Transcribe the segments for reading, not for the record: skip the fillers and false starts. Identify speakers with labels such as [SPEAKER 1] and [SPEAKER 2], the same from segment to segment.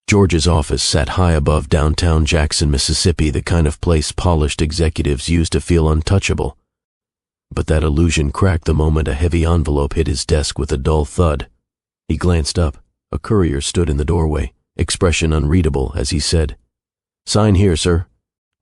[SPEAKER 1] George's office sat high above downtown Jackson, Mississippi, the kind of place polished executives used to feel untouchable. But that illusion cracked the moment a heavy envelope hit his desk with a dull thud. He glanced up. A courier stood in the doorway, expression unreadable, as he said, "Sign here, sir."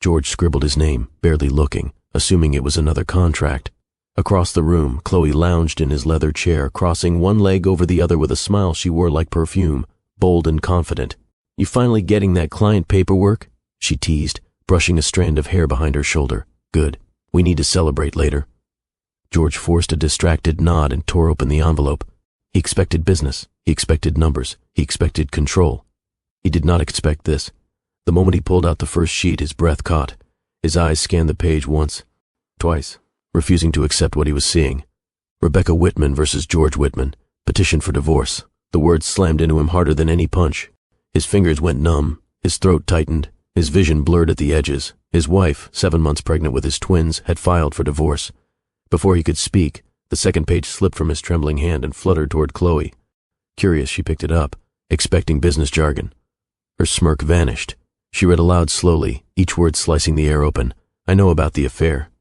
[SPEAKER 1] George scribbled his name, barely looking, assuming it was another contract. Across the room, Chloe lounged in his leather chair, crossing one leg over the other with a smile she wore like perfume, bold and confident. "You finally getting that client paperwork?" she teased, brushing a strand of hair behind her shoulder. "Good. We need to celebrate later." George forced a distracted nod and tore open the envelope. He expected business. He expected numbers. He expected control. He did not expect this. The moment he pulled out the first sheet, his breath caught. His eyes scanned the page once, twice, refusing to accept what he was seeing. Rebecca Whitman versus George Whitman. Petition for divorce. The words slammed into him harder than any punch. His fingers went numb. His throat tightened. His vision blurred at the edges. His wife, 7 months pregnant with his twins, had filed for divorce. Before he could speak, the second page slipped from his trembling hand and fluttered toward Chloe. Curious, she picked it up, expecting business jargon. Her smirk vanished. She read aloud slowly, each word slicing the air open. "I know about the affair."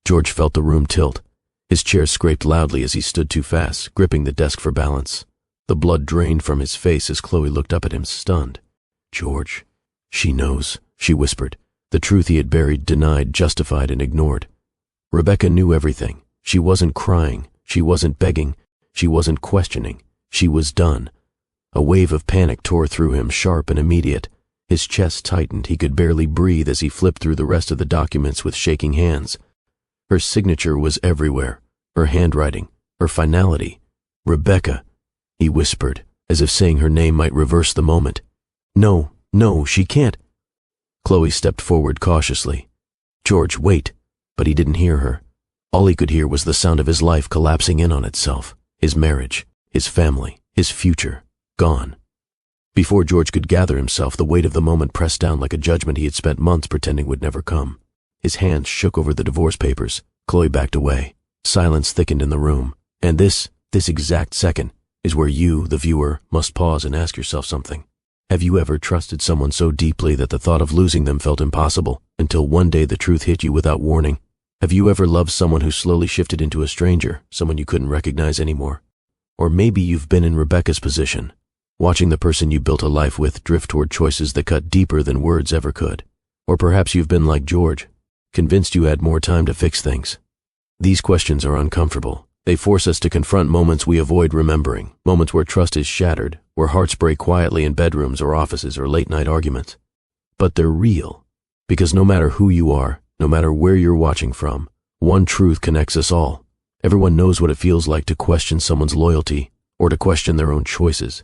[SPEAKER 1] George felt the room tilt. His chair scraped loudly as he stood too fast, gripping the desk for balance. The blood drained from his face as Chloe looked up at him, stunned. "George, she knows," she whispered. The truth he had buried, denied, justified, and ignored. Rebecca knew everything. She wasn't crying. She wasn't begging. She wasn't questioning. She was done. A wave of panic tore through him, sharp and immediate. His chest tightened. He could barely breathe as he flipped through the rest of the documents with shaking hands. Her signature was everywhere. Her handwriting. Her finality. "Rebecca," he whispered, as if saying her name might reverse the moment. "No, no, she can't." Chloe stepped forward cautiously. "George, wait." But he didn't hear her. All he could hear was the sound of his life collapsing in on itself. His marriage, his family, his future, gone. Before George could gather himself, the weight of the moment pressed down like a judgment he had spent months pretending would never come. His hands shook over the divorce papers. Chloe backed away. Silence thickened in the room. And this exact second, is where you, the viewer, must pause and ask yourself something. Have you ever trusted someone so deeply that the thought of losing them felt impossible, until one day the truth hit you without warning? Have you ever loved someone who slowly shifted into a stranger, someone you couldn't recognize anymore? Or maybe you've been in Rebecca's position, watching the person you built a life with drift toward choices that cut deeper than words ever could. Or perhaps you've been like George, convinced you had more time to fix things. These questions are uncomfortable. They force us to confront moments we avoid remembering, moments where trust is shattered, where hearts break quietly in bedrooms or offices or late-night arguments. But they're real, because no matter who you are, no matter where you're watching from, one truth connects us all. Everyone knows what it feels like to question someone's loyalty or to question their own choices.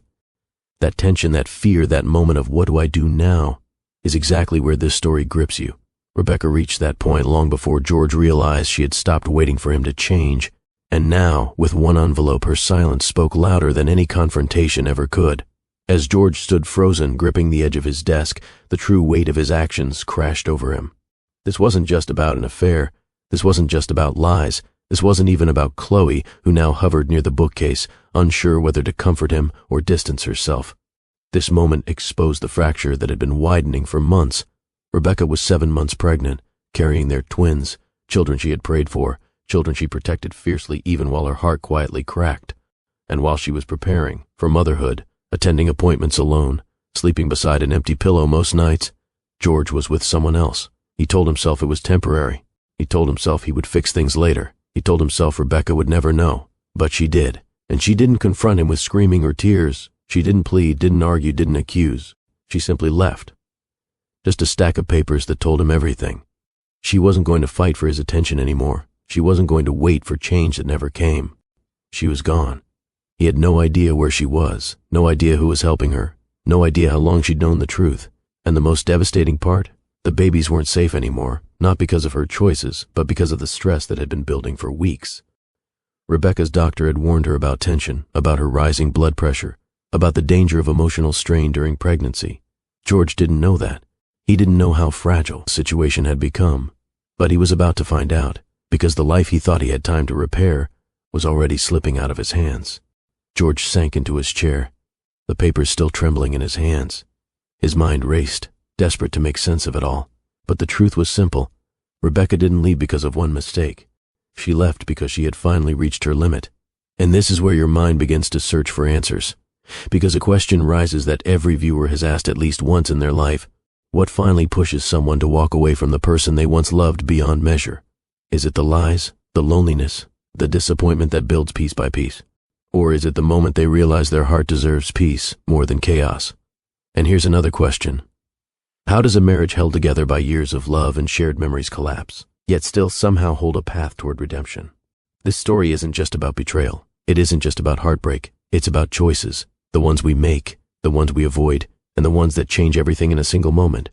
[SPEAKER 1] That tension, that fear, that moment of what do I do now is exactly where this story grips you. Rebecca reached that point long before George realized she had stopped waiting for him to change. And now, with one envelope, her silence spoke louder than any confrontation ever could. As George stood frozen, gripping the edge of his desk, the true weight of his actions crashed over him. This wasn't just about an affair. This wasn't just about lies. This wasn't even about Chloe, who now hovered near the bookcase, unsure whether to comfort him or distance herself. This moment exposed the fracture that had been widening for months. Rebecca was 7 months pregnant, carrying their twins, children she had prayed for, children she protected fiercely even while her heart quietly cracked. And while she was preparing for motherhood, attending appointments alone, sleeping beside an empty pillow most nights, George was with someone else. He told himself it was temporary. He told himself he would fix things later. He told himself Rebecca would never know. But she did. And she didn't confront him with screaming or tears. She didn't plead, didn't argue, didn't accuse. She simply left. Just a stack of papers that told him everything. She wasn't going to fight for his attention anymore. She wasn't going to wait for change that never came. She was gone. He had no idea where she was, no idea who was helping her, no idea how long she'd known the truth. And the most devastating part? The babies weren't safe anymore, not because of her choices, but because of the stress that had been building for weeks. Rebecca's doctor had warned her about tension, about her rising blood pressure, about the danger of emotional strain during pregnancy. George didn't know that. He didn't know how fragile the situation had become. But he was about to find out, because the life he thought he had time to repair was already slipping out of his hands. George sank into his chair, the papers still trembling in his hands. His mind raced, desperate to make sense of it all. But the truth was simple. Rebecca didn't leave because of one mistake. She left because she had finally reached her limit. And this is where your mind begins to search for answers. Because a question rises that every viewer has asked at least once in their life. What finally pushes someone to walk away from the person they once loved beyond measure? Is it the lies, the loneliness, the disappointment that builds piece by piece? Or is it the moment they realize their heart deserves peace more than chaos? And here's another question. How does a marriage held together by years of love and shared memories collapse, yet still somehow hold a path toward redemption? This story isn't just about betrayal. It isn't just about heartbreak. It's about choices, the ones we make, the ones we avoid, and the ones that change everything in a single moment.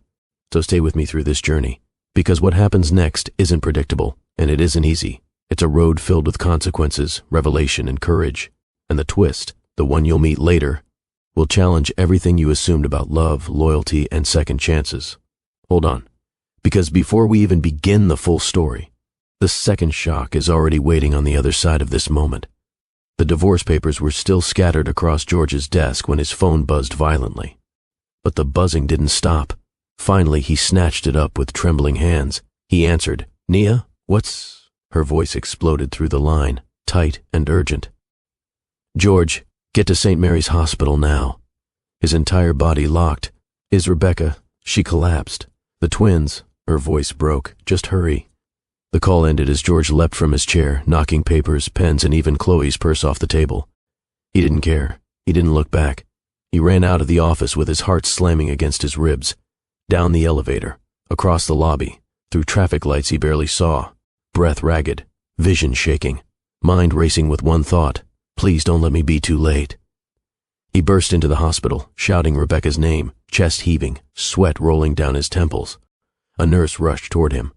[SPEAKER 1] So stay with me through this journey, because what happens next isn't predictable, and it isn't easy. It's a road filled with consequences, revelation, and courage. And the twist, the one you'll meet later, will challenge everything you assumed about love, loyalty, and second chances. Hold on, because before we even begin the full story, the second shock is already waiting on the other side of this moment. The divorce papers were still scattered across George's desk when his phone buzzed violently. But the buzzing didn't stop. Finally, he snatched it up with trembling hands. He answered. "Nia, what's—" Her voice exploded through the line, tight and urgent. "George, get to St. Mary's Hospital now." His entire body locked. "Is Rebecca—" She collapsed. "The twins—" Her voice broke. "Just hurry." The call ended as George leapt from his chair, knocking papers, pens, and even Chloe's purse off the table. He didn't care. He didn't look back. He ran out of the office with his heart slamming against his ribs. Down the elevator, across the lobby, through traffic lights he barely saw, breath ragged, vision shaking, mind racing with one thought: please don't let me be too late. He burst into the hospital, shouting Rebecca's name, chest heaving, sweat rolling down his temples. A nurse rushed toward him.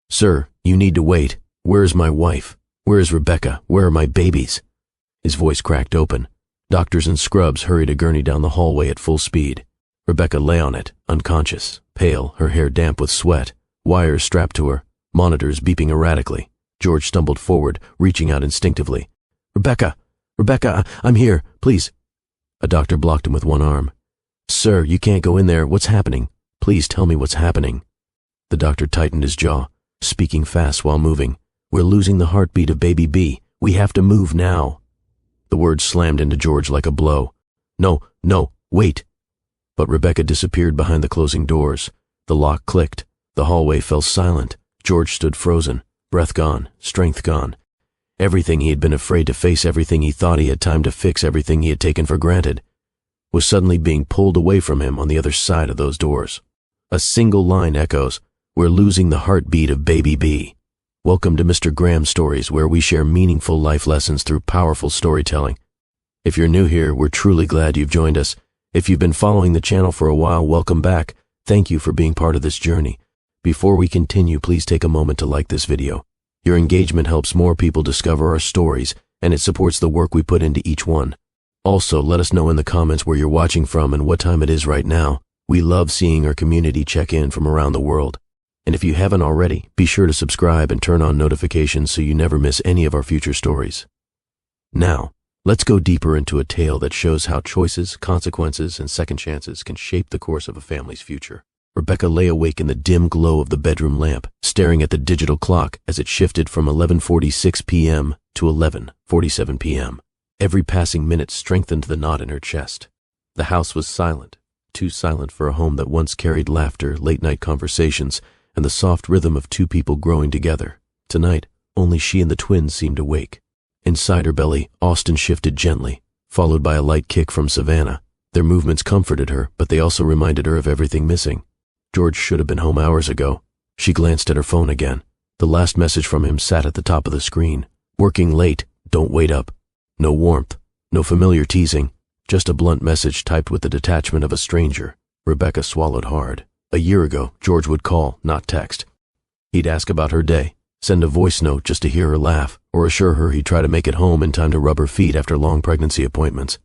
[SPEAKER 1] "Sir, you need to wait. Where is my wife? Where is Rebecca? Where are my babies?" His voice cracked open. Doctors in scrubs hurried a gurney down the hallway at full speed. Rebecca lay on it, unconscious, pale, her hair damp with sweat, wires strapped to her, monitors beeping erratically. George stumbled forward, reaching out instinctively. "Rebecca! Rebecca, I'm here, please." A doctor blocked him with one arm. "Sir, you can't go in there. What's happening? Please tell me what's happening." The doctor tightened his jaw, speaking fast while moving. "We're losing the heartbeat of baby B. We have to move now." The words slammed into George like a blow. No, wait." But Rebecca disappeared behind the closing doors. The lock clicked. The hallway fell silent. George stood frozen, breath gone, strength gone. Everything he had been afraid to face, everything he thought he had time to fix, everything he had taken for granted, was suddenly being pulled away from him on the other side of those doors. A single line echoes, "We're losing the heartbeat of baby B." Welcome to Mr. Graham's Stories, where we share meaningful life lessons through powerful storytelling. If you're new here, we're truly glad you've joined us. If you've been following the channel for a while, welcome back. Thank you for being part of this journey. Before we continue, please take a moment to like this video. Your engagement helps more people discover our stories, and it supports the work we put into each one. Also, let us know in the comments where you're watching from and what time it is right now. We love seeing our community check in from around the world. And if you haven't already, be sure to subscribe and turn on notifications so you never miss any of our future stories. Now, let's go deeper into a tale that shows how choices, consequences, and second chances can shape the course of a family's future. Rebecca lay awake in the dim glow of the bedroom lamp, staring at the digital clock as it shifted from 11:46 p.m. to 11:47 p.m. Every passing minute strengthened the knot in her chest. The house was silent, too silent for a home that once carried laughter, late-night conversations, and the soft rhythm of two people growing together. Tonight, only she and the twins seemed awake. Inside her belly, Austin shifted gently, followed by a light kick from Savannah. Their movements comforted her, but they also reminded her of everything missing. George should have been home hours ago. She glanced at her phone again. The last message from him sat at the top of the screen. "Working late, don't wait up." No warmth, no familiar teasing, just a blunt message typed with the detachment of a stranger. Rebecca swallowed hard. A year ago, George would call, not text. He'd ask about her day, send a voice note just to hear her laugh, or assure her he'd try to make it home in time to rub her feet after long pregnancy appointments.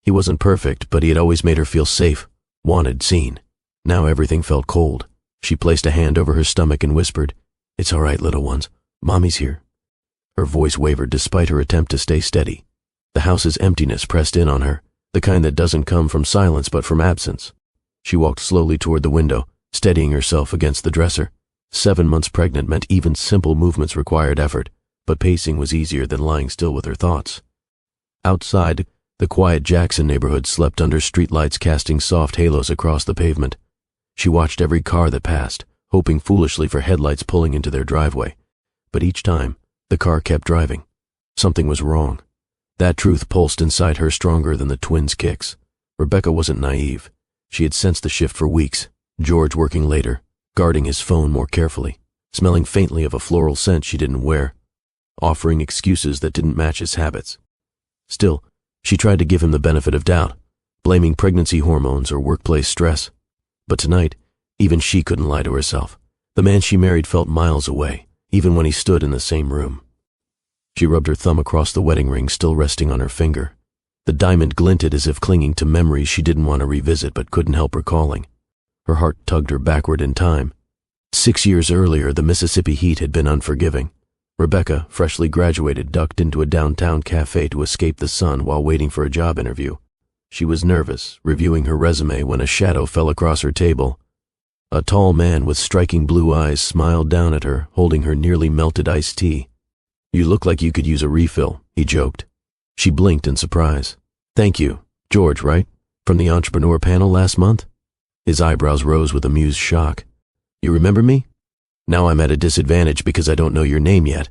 [SPEAKER 1] He wasn't perfect, but he had always made her feel safe, wanted, seen. Now everything felt cold. She placed a hand over her stomach and whispered, "It's all right, little ones. Mommy's here." Her voice wavered despite her attempt to stay steady. The house's emptiness pressed in on her, the kind that doesn't come from silence but from absence. She walked slowly toward the window, steadying herself against the dresser. 7 months pregnant meant even simple movements required effort, but pacing was easier than lying still with her thoughts. Outside, the quiet Jackson neighborhood slept under streetlights casting soft halos across the pavement. She watched every car that passed, hoping foolishly for headlights pulling into their driveway. But each time, the car kept driving. Something was wrong. That truth pulsed inside her stronger than the twins' kicks. Rebecca wasn't naive. She had sensed the shift for weeks. George working later, guarding his phone more carefully, smelling faintly of a floral scent she didn't wear, offering excuses that didn't match his habits. Still, she tried to give him the benefit of doubt, blaming pregnancy hormones or workplace stress. But tonight, even she couldn't lie to herself. The man she married felt miles away, even when he stood in the same room. She rubbed her thumb across the wedding ring still resting on her finger. The diamond glinted as if clinging to memories she didn't want to revisit but couldn't help recalling. Her heart tugged her backward in time. 6 years earlier, the Mississippi heat had been unforgiving. Rebecca, freshly graduated, ducked into a downtown cafe to escape the sun while waiting for a job interview. She was nervous, reviewing her resume when a shadow fell across her table. A tall man with striking blue eyes smiled down at her, holding her nearly melted iced tea. "You look like you could use a refill," he joked. She blinked in surprise. "Thank you. George, right? From the entrepreneur panel last month?" His eyebrows rose with amused shock. "You remember me? Now I'm at a disadvantage because I don't know your name yet."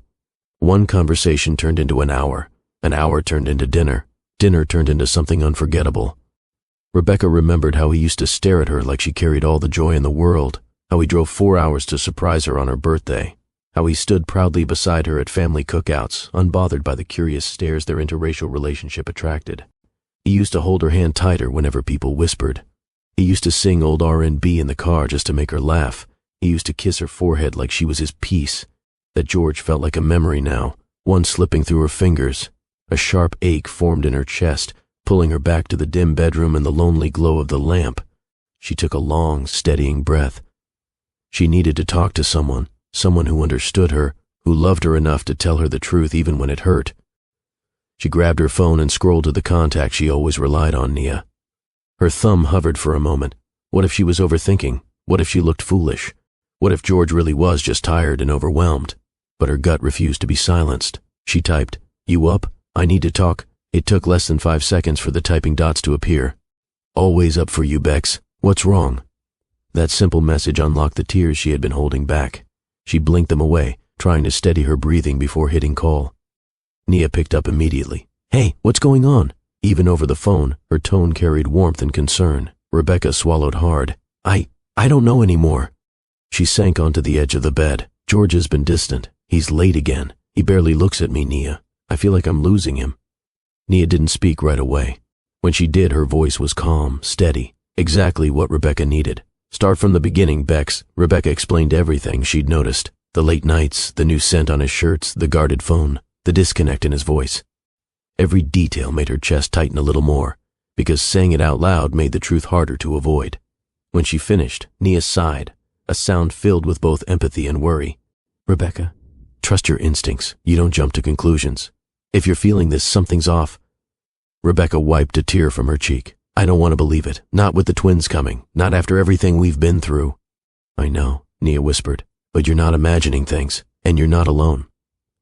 [SPEAKER 1] One conversation turned into an hour turned into dinner turned into something unforgettable. Rebecca remembered how he used to stare at her like she carried all the joy in the world, how he drove 4 hours to surprise her on her birthday, how he stood proudly beside her at family cookouts, unbothered by the curious stares their interracial relationship attracted. He used to hold her hand tighter whenever people whispered. He used to sing old R&B in the car just to make her laugh. He used to kiss her forehead like she was his piece. That George felt like a memory now, one slipping through her fingers. A sharp ache formed in her chest, pulling her back to the dim bedroom and the lonely glow of the lamp. She took a long, steadying breath. She needed to talk to someone who understood her, who loved her enough to tell her the truth even when it hurt. She grabbed her phone and scrolled to the contact she always relied on, Nia. Her thumb hovered for a moment. What if she was overthinking? What if she looked foolish? What if George really was just tired and overwhelmed? But her gut refused to be silenced. She typed, "You up? I need to talk." It took less than 5 seconds for the typing dots to appear. "Always up for you, Bex. What's wrong?" That simple message unlocked the tears she had been holding back. She blinked them away, trying to steady her breathing before hitting call. Nia picked up immediately. "Hey, what's going on?" Even over the phone, her tone carried warmth and concern. Rebecca swallowed hard. I don't know anymore." She sank onto the edge of the bed. "George has been distant. He's late again. He barely looks at me, Nia. I feel like I'm losing him." Nia didn't speak right away. When she did, her voice was calm, steady, exactly what Rebecca needed. "Start from the beginning, Bex." Rebecca explained everything she'd noticed. The late nights, the new scent on his shirts, the guarded phone, the disconnect in his voice. Every detail made her chest tighten a little more, because saying it out loud made the truth harder to avoid. When she finished, Nia sighed, a sound filled with both empathy and worry. "Rebecca, trust your instincts. You don't jump to conclusions. If you're feeling this, something's off." Rebecca wiped a tear from her cheek. "I don't want to believe it. Not with the twins coming. Not after everything we've been through." "I know," Nia whispered, "but you're not imagining things, and you're not alone."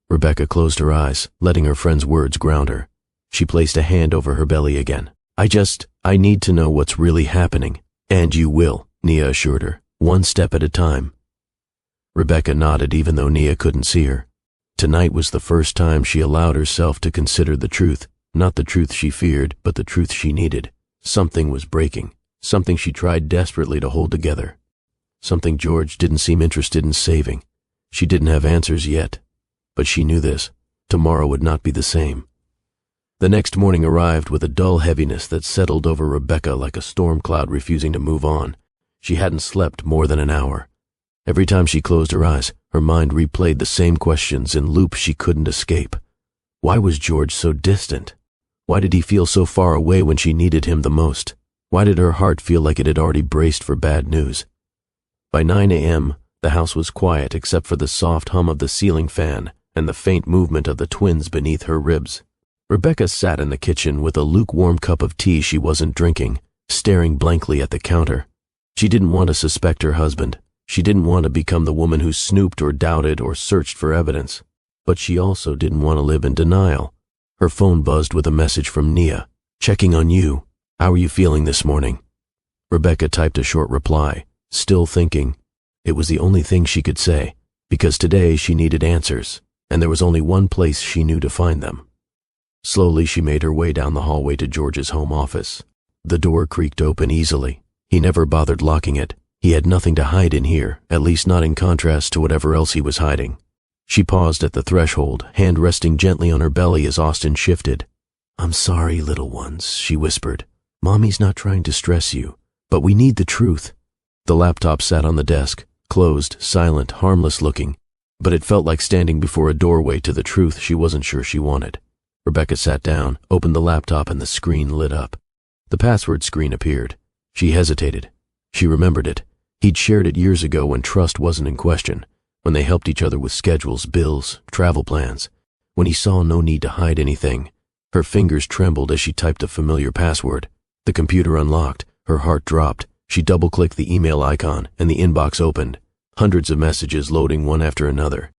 [SPEAKER 1] Rebecca closed her eyes, letting her friend's words ground her. She placed a hand over her belly again. I need to know what's really happening." "And you will," Nia assured her, "one step at a time." Rebecca nodded even though Nia couldn't see her. Tonight was the first time she allowed herself to consider the truth, not the truth she feared, but the truth she needed. Something was breaking, something she tried desperately to hold together, something George didn't seem interested in saving. She didn't have answers yet, but she knew this. Tomorrow would not be the same. The next morning arrived with a dull heaviness that settled over Rebecca like a storm cloud refusing to move on. She hadn't slept more than an hour. Every time she closed her eyes, her mind replayed the same questions in loops she couldn't escape. Why was George so distant? Why did he feel so far away when she needed him the most? Why did her heart feel like it had already braced for bad news? By 9 a.m., the house was quiet except for the soft hum of the ceiling fan and the faint movement of the twins beneath her ribs. Rebecca sat in the kitchen with a lukewarm cup of tea she wasn't drinking, staring blankly at the counter. She didn't want to suspect her husband. She didn't want to become the woman who snooped or doubted or searched for evidence. But she also didn't want to live in denial. Her phone buzzed with a message from Nia. "Checking on you. How are you feeling this morning?" Rebecca typed a short reply, still thinking. It was the only thing she could say, because today she needed answers, and there was only one place she knew to find them. Slowly she made her way down the hallway to George's home office. The door creaked open easily. He never bothered locking it. He had nothing to hide in here, at least not in contrast to whatever else he was hiding. She paused at the threshold, hand resting gently on her belly as Austin shifted. "I'm sorry, little ones," she whispered. "Mommy's not trying to stress you, but we need the truth." The laptop sat on the desk, closed, silent, harmless looking, but it felt like standing before a doorway to the truth she wasn't sure she wanted. Rebecca sat down, opened the laptop, and the screen lit up. The password screen appeared. She hesitated. She remembered it. He'd shared it years ago when trust wasn't in question, when they helped each other with schedules, bills, travel plans, when he saw no need to hide anything. Her fingers trembled as she typed a familiar password. The computer unlocked. Her heart dropped. She double-clicked the email icon, and the inbox opened. Hundreds of messages loading one after another.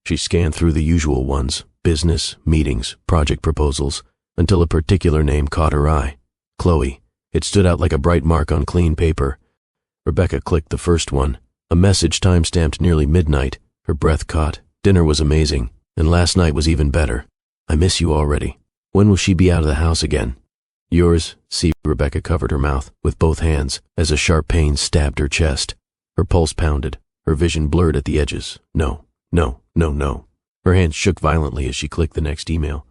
[SPEAKER 1] She scanned through the usual ones, business, meetings, project proposals, until a particular name caught her eye. Chloe. It stood out like a bright mark on clean paper. Rebecca clicked the first one. A message time-stamped nearly midnight. Her breath caught. Dinner was amazing, and last night was even better. "I miss you already. When will she be out of the house again?" "Yours, C." Rebecca covered her mouth with both hands as a sharp pain stabbed her chest. Her pulse pounded. Her vision blurred at the edges. No, no, no, no. Her hands shook violently as she clicked the next email.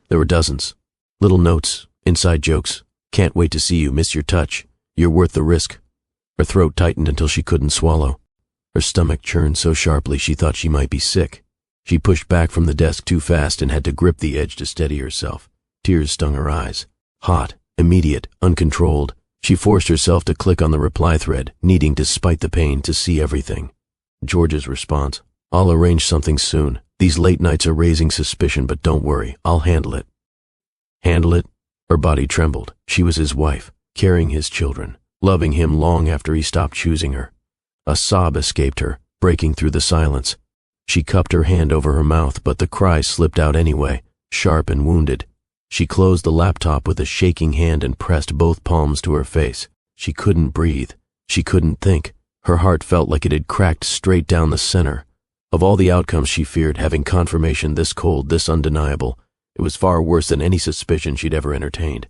[SPEAKER 1] There were dozens. Little notes, inside jokes. "Can't wait to see you, miss your touch. You're worth the risk." Her throat tightened until she couldn't swallow. Her stomach churned so sharply she thought she might be sick. She pushed back from the desk too fast and had to grip the edge to steady herself. Tears stung her eyes. Hot, immediate, uncontrolled. She forced herself to click on the reply thread, needing, despite the pain, to see everything. George's response. "I'll arrange something soon. These late nights are raising suspicion, but don't worry, I'll handle it." Handle it? Her body trembled. She was his wife, carrying his children, loving him long after he stopped choosing her. A sob escaped her, breaking through the silence. She cupped her hand over her mouth, but the cry slipped out anyway, sharp and wounded. She closed the laptop with a shaking hand and pressed both palms to her face. She couldn't breathe. She couldn't think. Her heart felt like it had cracked straight down the center. Of all the outcomes she feared, having confirmation this cold, this undeniable, it was far worse than any suspicion she'd ever entertained.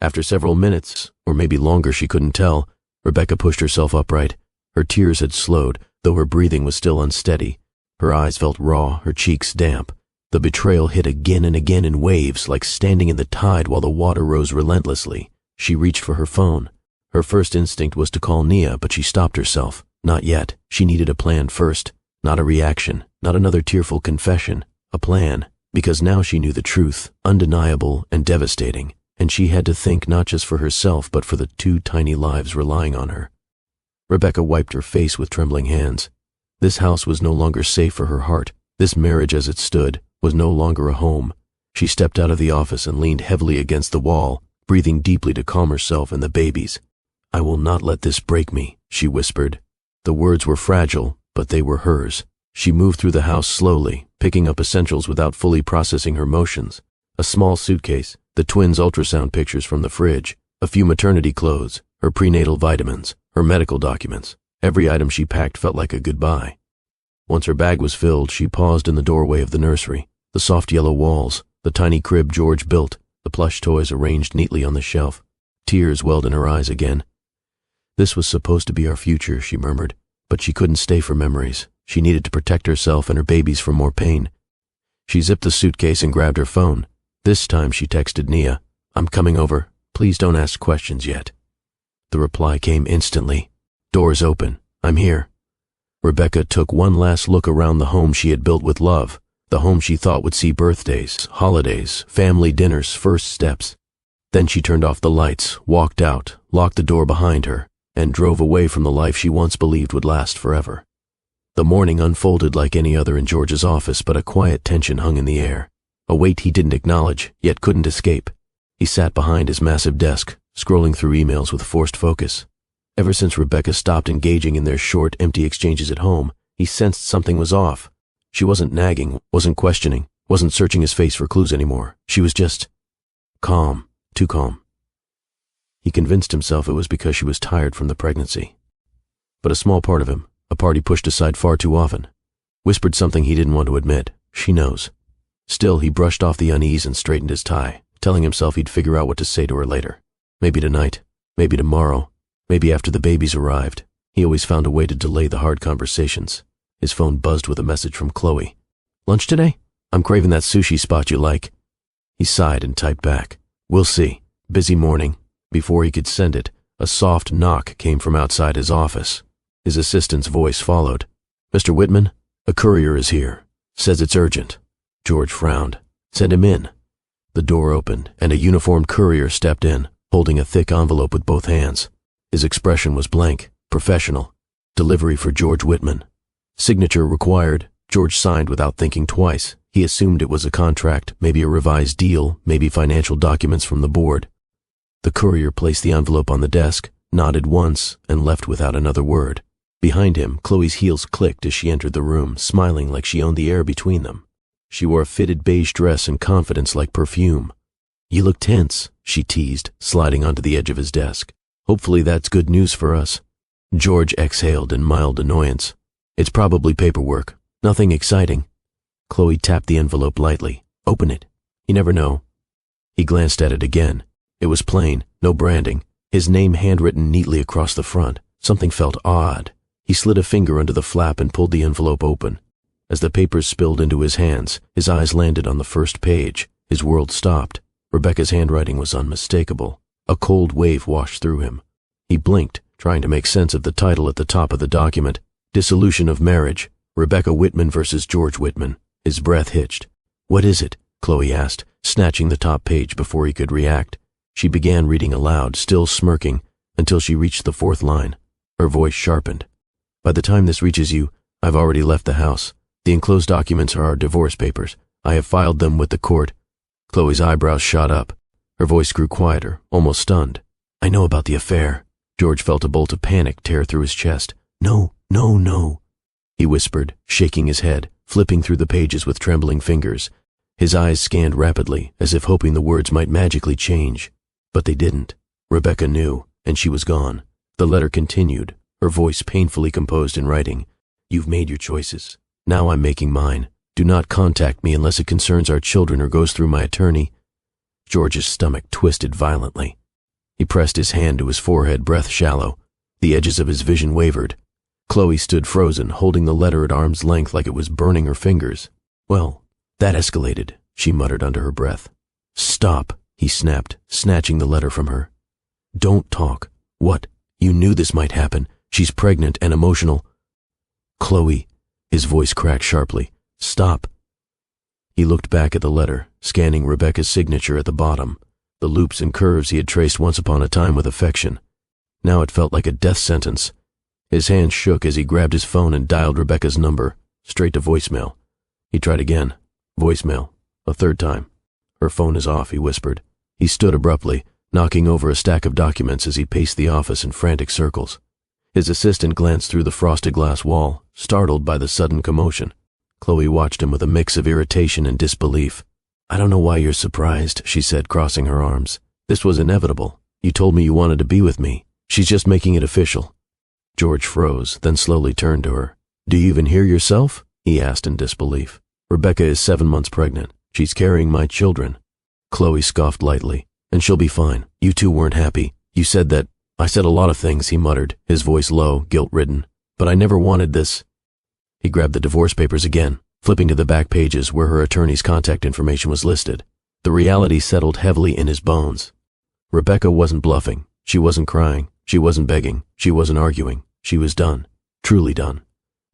[SPEAKER 1] After several minutes, or maybe longer, she couldn't tell, Rebecca pushed herself upright. Her tears had slowed, though her breathing was still unsteady. Her eyes felt raw, her cheeks damp. The betrayal hit again and again in waves, like standing in the tide while the water rose relentlessly. She reached for her phone. Her first instinct was to call Nia, but she stopped herself. Not yet. She needed a plan first. Not a reaction, not another tearful confession. A plan, because now she knew the truth, undeniable and devastating, and she had to think not just for herself but for the two tiny lives relying on her. Rebecca wiped her face with trembling hands. This house was no longer safe for her heart. This marriage as it stood was no longer a home. She stepped out of the office and leaned heavily against the wall, breathing deeply to calm herself and the babies. "I will not let this break me," she whispered. The words were fragile, but they were hers. She moved through the house slowly, picking up essentials without fully processing her motions. A small suitcase, the twins' ultrasound pictures from the fridge, a few maternity clothes, her prenatal vitamins, her medical documents. Every item she packed felt like a goodbye. Once her bag was filled, she paused in the doorway of the nursery. The soft yellow walls, the tiny crib George built, the plush toys arranged neatly on the shelf. Tears welled in her eyes again. "This was supposed to be our future," she murmured, but she couldn't stay for memories. She needed to protect herself and her babies from more pain. She zipped the suitcase and grabbed her phone. This time she texted Nia, "I'm coming over. Please don't ask questions yet." The reply came instantly. "Doors open. I'm here." Rebecca took one last look around the home she had built with love, the home she thought would see birthdays, holidays, family dinners, first steps. Then she turned off the lights, walked out, locked the door behind her, and drove away from the life she once believed would last forever. The morning unfolded like any other in George's office, but a quiet tension hung in the air, a weight he didn't acknowledge, yet couldn't escape. He sat behind his massive desk, scrolling through emails with forced focus. Ever since Rebecca stopped engaging in their short, empty exchanges at home, he sensed something was off. She wasn't nagging, wasn't questioning, wasn't searching his face for clues anymore. She was just calm, too calm. He convinced himself it was because she was tired from the pregnancy. But a small part of him, a part he pushed aside far too often, whispered something he didn't want to admit. She knows. Still, he brushed off the unease and straightened his tie, telling himself he'd figure out what to say to her later. Maybe tonight, maybe tomorrow, maybe after the babies arrived. He always found a way to delay the hard conversations. His phone buzzed with a message from Chloe. "Lunch today? I'm craving that sushi spot you like." He sighed and typed back, "We'll see. Busy morning." Before he could send it, a soft knock came from outside his office. His assistant's voice followed. "Mr. Whitman, a courier is here. Says it's urgent." George frowned. "Send him in." The door opened, and a uniformed courier stepped in, holding a thick envelope with both hands. His expression was blank, professional. Delivery for George Whitman. Signature required. George signed without thinking twice. He assumed it was a contract, maybe a revised deal, maybe financial documents from the board. The courier placed the envelope on the desk, nodded once, and left without another word. Behind him, Chloe's heels clicked as she entered the room, smiling like she owned the air between them. She wore a fitted beige dress and confidence like perfume. "You look tense," she teased, sliding onto the edge of his desk. "Hopefully that's good news for us." George exhaled in mild annoyance. "It's probably paperwork. Nothing exciting." Chloe tapped the envelope lightly. "Open it. You never know." He glanced at it again. It was plain, no branding. His name handwritten neatly across the front. Something felt odd. He slid a finger under the flap and pulled the envelope open. As the papers spilled into his hands, his eyes landed on the first page. His world stopped. Rebecca's handwriting was unmistakable. A cold wave washed through him. He blinked, trying to make sense of the title at the top of the document. Dissolution of marriage. Rebecca Whitman versus George Whitman. His breath hitched. "What is it?" Chloe asked, snatching the top page before he could react. She began reading aloud, still smirking, until she reached the fourth line. Her voice sharpened. "By the time this reaches you, I've already left the house. The enclosed documents are our divorce papers. I have filed them with the court." Chloe's eyebrows shot up. Her voice grew quieter, almost stunned. "I know about the affair." George felt a bolt of panic tear through his chest. "No, no, no," he whispered, shaking his head, flipping through the pages with trembling fingers. His eyes scanned rapidly, as if hoping the words might magically change. But they didn't. Rebecca knew, and she was gone. The letter continued, her voice painfully composed in writing. "You've made your choices. Now I'm making mine. Do not contact me unless it concerns our children or goes through my attorney." George's stomach twisted violently. He pressed his hand to his forehead, breath shallow. The edges of his vision wavered. Chloe stood frozen, holding the letter at arm's length like it was burning her fingers. "Well, that escalated," she muttered under her breath. "Stop," he snapped, snatching the letter from her. "Don't talk. What? You knew this might happen. She's pregnant and emotional." "Chloe," his voice cracked sharply. "Stop." He looked back at the letter, scanning Rebecca's signature at the bottom, the loops and curves he had traced once upon a time with affection. Now it felt like a death sentence. His hand shook as he grabbed his phone and dialed Rebecca's number, straight to voicemail. He tried again. Voicemail. A third time. "Her phone is off," he whispered. He stood abruptly, knocking over a stack of documents as he paced the office in frantic circles. His assistant glanced through the frosted glass wall, startled by the sudden commotion. Chloe watched him with a mix of irritation and disbelief. "I don't know why you're surprised," she said, crossing her arms. "This was inevitable. You told me you wanted to be with me. She's just making it official." George froze, then slowly turned to her. "Do you even hear yourself?" he asked in disbelief. "Rebecca is 7 months pregnant. She's carrying my children." Chloe scoffed lightly. "And she'll be fine. You two weren't happy. You said that—" "I said a lot of things," he muttered, his voice low, guilt-ridden. "But I never wanted this." He grabbed the divorce papers again, flipping to the back pages where her attorney's contact information was listed. The reality settled heavily in his bones. Rebecca wasn't bluffing. She wasn't crying. She wasn't begging. She wasn't arguing. She was done. Truly done.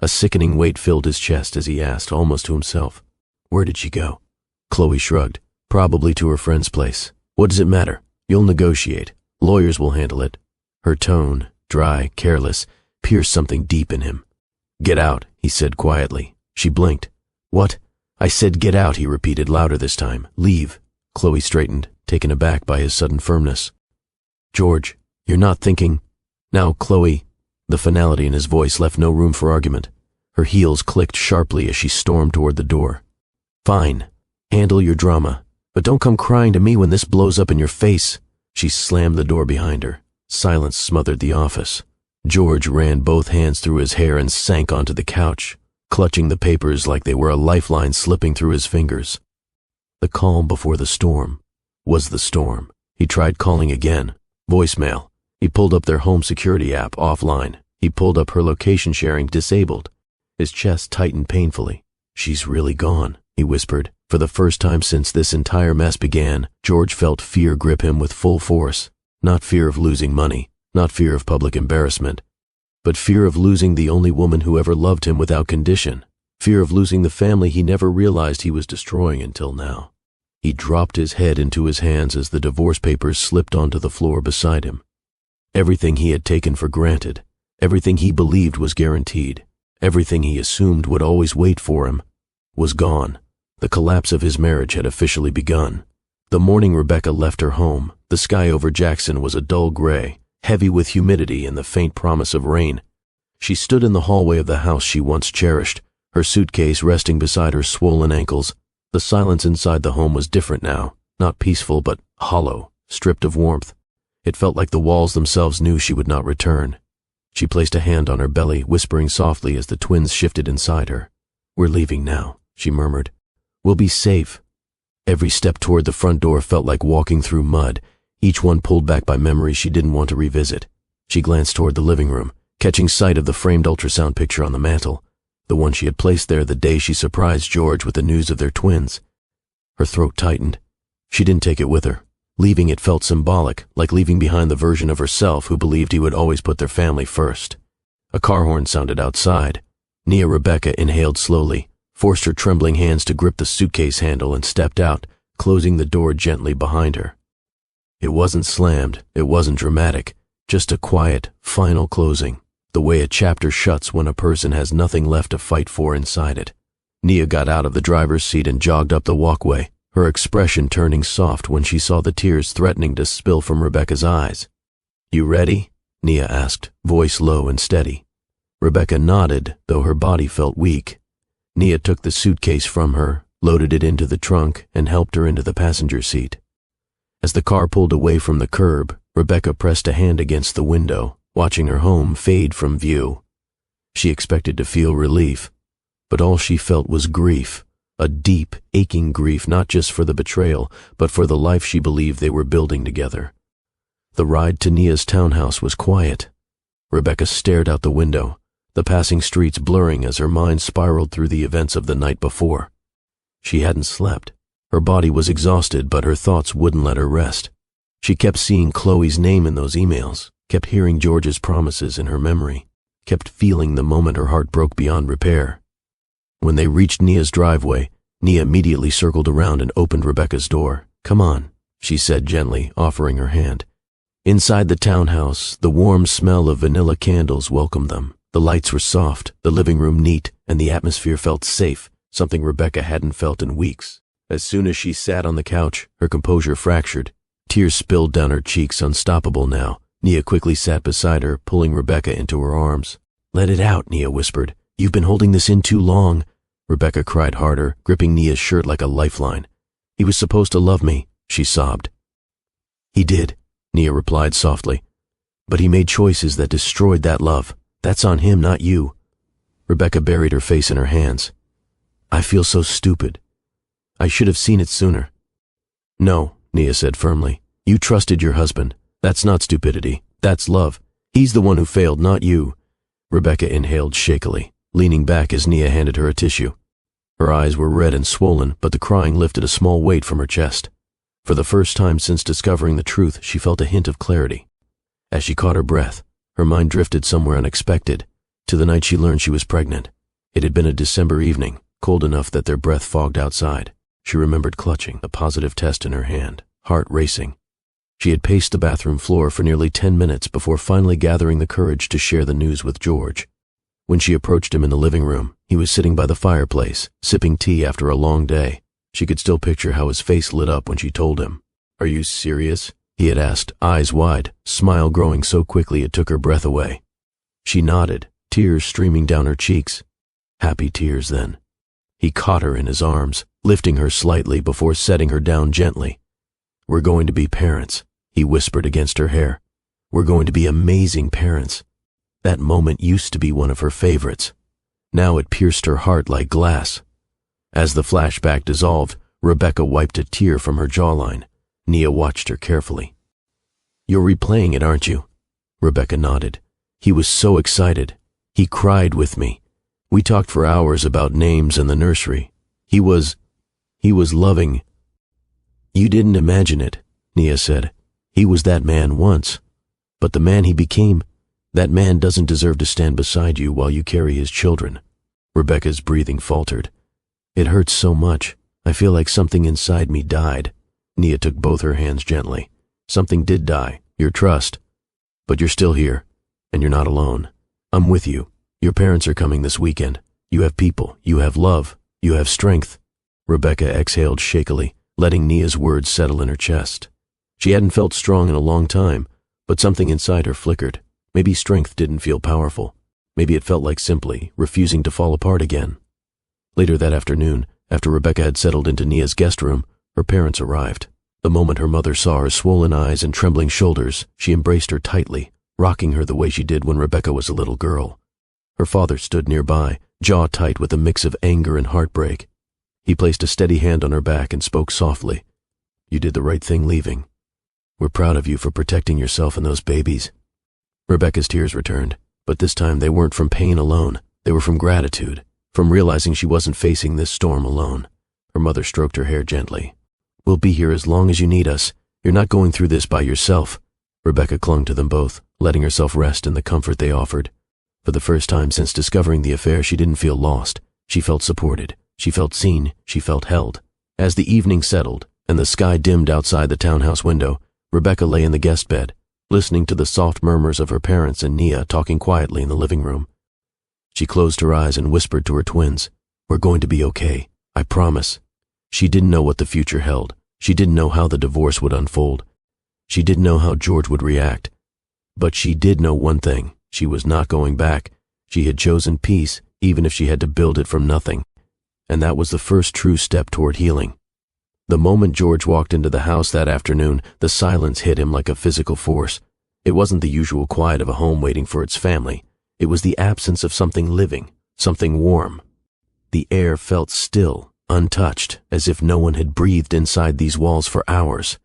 [SPEAKER 1] A sickening weight filled his chest as he asked, almost to himself, "Where did she go?" Chloe shrugged. "Probably to her friend's place. What does it matter? You'll negotiate. Lawyers will handle it." Her tone, dry, careless, pierced something deep in him. "Get out," he said quietly. She blinked. "What?" "I said get out," he repeated, louder this time. "Leave." Chloe straightened, taken aback by his sudden firmness. "George, you're not thinking—" Now, Chloe, the finality in his voice left no room for argument. Her heels clicked sharply as she stormed toward the door. Fine. Handle your drama. But don't come crying to me when this blows up in your face. She slammed the door behind her. Silence smothered the office. George ran both hands through his hair and sank onto the couch, clutching the papers like they were a lifeline slipping through his fingers. The calm before the storm was the storm. He tried calling again. Voicemail. He pulled up their home security app offline. He pulled up her location sharing disabled. His chest tightened painfully. She's really gone, he whispered. For the first time since this entire mess began, George felt fear grip him with full force. Not fear of losing money, not fear of public embarrassment, but fear of losing the only woman who ever loved him without condition. Fear of losing the family he never realized he was destroying until now. He dropped his head into his hands as the divorce papers slipped onto the floor beside him. Everything he had taken for granted, everything he believed was guaranteed, everything he assumed would always wait for him, was gone. The collapse of his marriage had officially begun. The morning Rebecca left her home, the sky over Jackson was a dull gray, heavy with humidity and the faint promise of rain. She stood in the hallway of the house she once cherished, her suitcase resting beside her swollen ankles. The silence inside the home was different now, not peaceful but hollow, stripped of warmth. It felt like the walls themselves knew she would not return. She placed a hand on her belly, whispering softly as the twins shifted inside her. "We're leaving now," she murmured. "We'll be safe." Every step toward the front door felt like walking through mud, each one pulled back by memories she didn't want to revisit. She glanced toward the living room, catching sight of the framed ultrasound picture on the mantel, the one she had placed there the day she surprised George with the news of their twins. Her throat tightened. She didn't take it with her. Leaving it felt symbolic, like leaving behind the version of herself who believed he would always put their family first. A car horn sounded outside. Rebecca inhaled slowly, forced her trembling hands to grip the suitcase handle and stepped out, closing the door gently behind her. It wasn't slammed, it wasn't dramatic, just a quiet, final closing, the way a chapter shuts when a person has nothing left to fight for inside it. Nia got out of the driver's seat and jogged up the walkway, her expression turning soft when she saw the tears threatening to spill from Rebecca's eyes. "You ready?" Nia asked, voice low and steady. Rebecca nodded, though her body felt weak. Nia took the suitcase from her, loaded it into the trunk, and helped her into the passenger seat. As the car pulled away from the curb, Rebecca pressed a hand against the window, watching her home fade from view. She expected to feel relief, but all she felt was grief, a deep, aching grief not just for the betrayal, but for the life she believed they were building together. The ride to Nia's townhouse was quiet. Rebecca stared out the window, the passing streets blurring as her mind spiraled through the events of the night before. She hadn't slept. Her body was exhausted, but her thoughts wouldn't let her rest. She kept seeing Chloe's name in those emails, kept hearing George's promises in her memory, kept feeling the moment her heart broke beyond repair. When they reached Nia's driveway, Nia immediately circled around and opened Rebecca's door. "Come on," she said gently, offering her hand. Inside the townhouse, the warm smell of vanilla candles welcomed them. The lights were soft, the living room neat, and the atmosphere felt safe, something Rebecca hadn't felt in weeks. As soon as she sat on the couch, her composure fractured. Tears spilled down her cheeks, unstoppable now. Nia quickly sat beside her, pulling Rebecca into her arms. "Let it out," Nia whispered. "You've been holding this in too long." Rebecca cried harder, gripping Nia's shirt like a lifeline. "He was supposed to love me," she sobbed. "He did," Nia replied softly. "But he made choices that destroyed that love. That's on him, not you." Rebecca buried her face in her hands. "I feel so stupid. I should have seen it sooner." "No," Nia said firmly. "You trusted your husband. That's not stupidity. That's love. He's the one who failed, not you." Rebecca inhaled shakily, leaning back as Nia handed her a tissue. Her eyes were red and swollen, but the crying lifted a small weight from her chest. For the first time since discovering the truth, she felt a hint of clarity. As she caught her breath, her mind drifted somewhere unexpected, to the night she learned she was pregnant. It had been a December evening, cold enough that their breath fogged outside. She remembered clutching a positive test in her hand, heart racing. She had paced the bathroom floor for nearly 10 minutes before finally gathering the courage to share the news with George. When she approached him in the living room, he was sitting by the fireplace, sipping tea after a long day. She could still picture how his face lit up when she told him. "Are you serious?" he had asked, eyes wide, smile growing so quickly it took her breath away. She nodded, tears streaming down her cheeks. Happy tears, then. He caught her in his arms, lifting her slightly before setting her down gently. "We're going to be parents," he whispered against her hair. "We're going to be amazing parents." That moment used to be one of her favorites. Now it pierced her heart like glass. As the flashback dissolved, Rebecca wiped a tear from her jawline. Nia watched her carefully. "You're replaying it, aren't you?" Rebecca nodded. "He was so excited. He cried with me. We talked for hours about names and the nursery. He was loving." "You didn't imagine it," Nia said. "He was that man once. But the man he became, that man doesn't deserve to stand beside you while you carry his children." Rebecca's breathing faltered. "It hurts so much. I feel like something inside me died." Nia took both her hands gently. "Something did die, your trust. But you're still here, and you're not alone. I'm with you. Your parents are coming this weekend. You have people, you have love, you have strength." Rebecca exhaled shakily, letting Nia's words settle in her chest. She hadn't felt strong in a long time, but something inside her flickered. Maybe strength didn't feel powerful. Maybe it felt like simply refusing to fall apart again. Later that afternoon, after Rebecca had settled into Nia's guest room, her parents arrived. The moment her mother saw her swollen eyes and trembling shoulders, she embraced her tightly, rocking her the way she did when Rebecca was a little girl. Her father stood nearby, jaw tight with a mix of anger and heartbreak. He placed a steady hand on her back and spoke softly. "You did the right thing leaving. We're proud of you for protecting yourself and those babies." Rebecca's tears returned, but this time they weren't from pain alone. They were from gratitude, from realizing she wasn't facing this storm alone. Her mother stroked her hair gently. "We'll be here as long as you need us. You're not going through this by yourself." Rebecca clung to them both, letting herself rest in the comfort they offered. For the first time since discovering the affair, she didn't feel lost. She felt supported. She felt seen. She felt held. As the evening settled and the sky dimmed outside the townhouse window, Rebecca lay in the guest bed, listening to the soft murmurs of her parents and Nia talking quietly in the living room. She closed her eyes and whispered to her twins, "We're going to be okay. I promise." She didn't know what the future held. She didn't know how the divorce would unfold. She didn't know how George would react. But she did know one thing. She was not going back. She had chosen peace, even if she had to build it from nothing. And that was the first true step toward healing. The moment George walked into the house that afternoon, the silence hit him like a physical force. It wasn't the usual quiet of a home waiting for its family. It was the absence of something living, something warm. The air felt still, untouched, as if no one had breathed inside these walls for hours.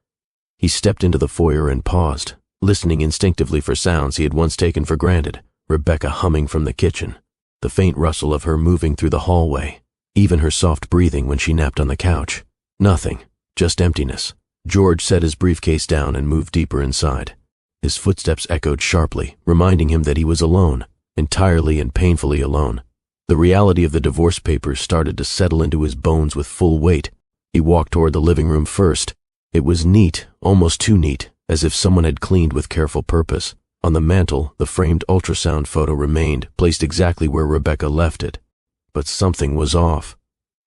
[SPEAKER 1] He stepped into the foyer and paused, listening instinctively for sounds he had once taken for granted. Rebecca humming from the kitchen, the faint rustle of her moving through the hallway, even her soft breathing when she napped on the couch. Nothing, just emptiness. George set his briefcase down and moved deeper inside. His footsteps echoed sharply, reminding him that he was alone, entirely and painfully alone. The reality of the divorce papers started to settle into his bones with full weight. He walked toward the living room first. It was neat, almost too neat, as if someone had cleaned with careful purpose. On the mantel, the framed ultrasound photo remained, placed exactly where Rebecca left it. But something was off.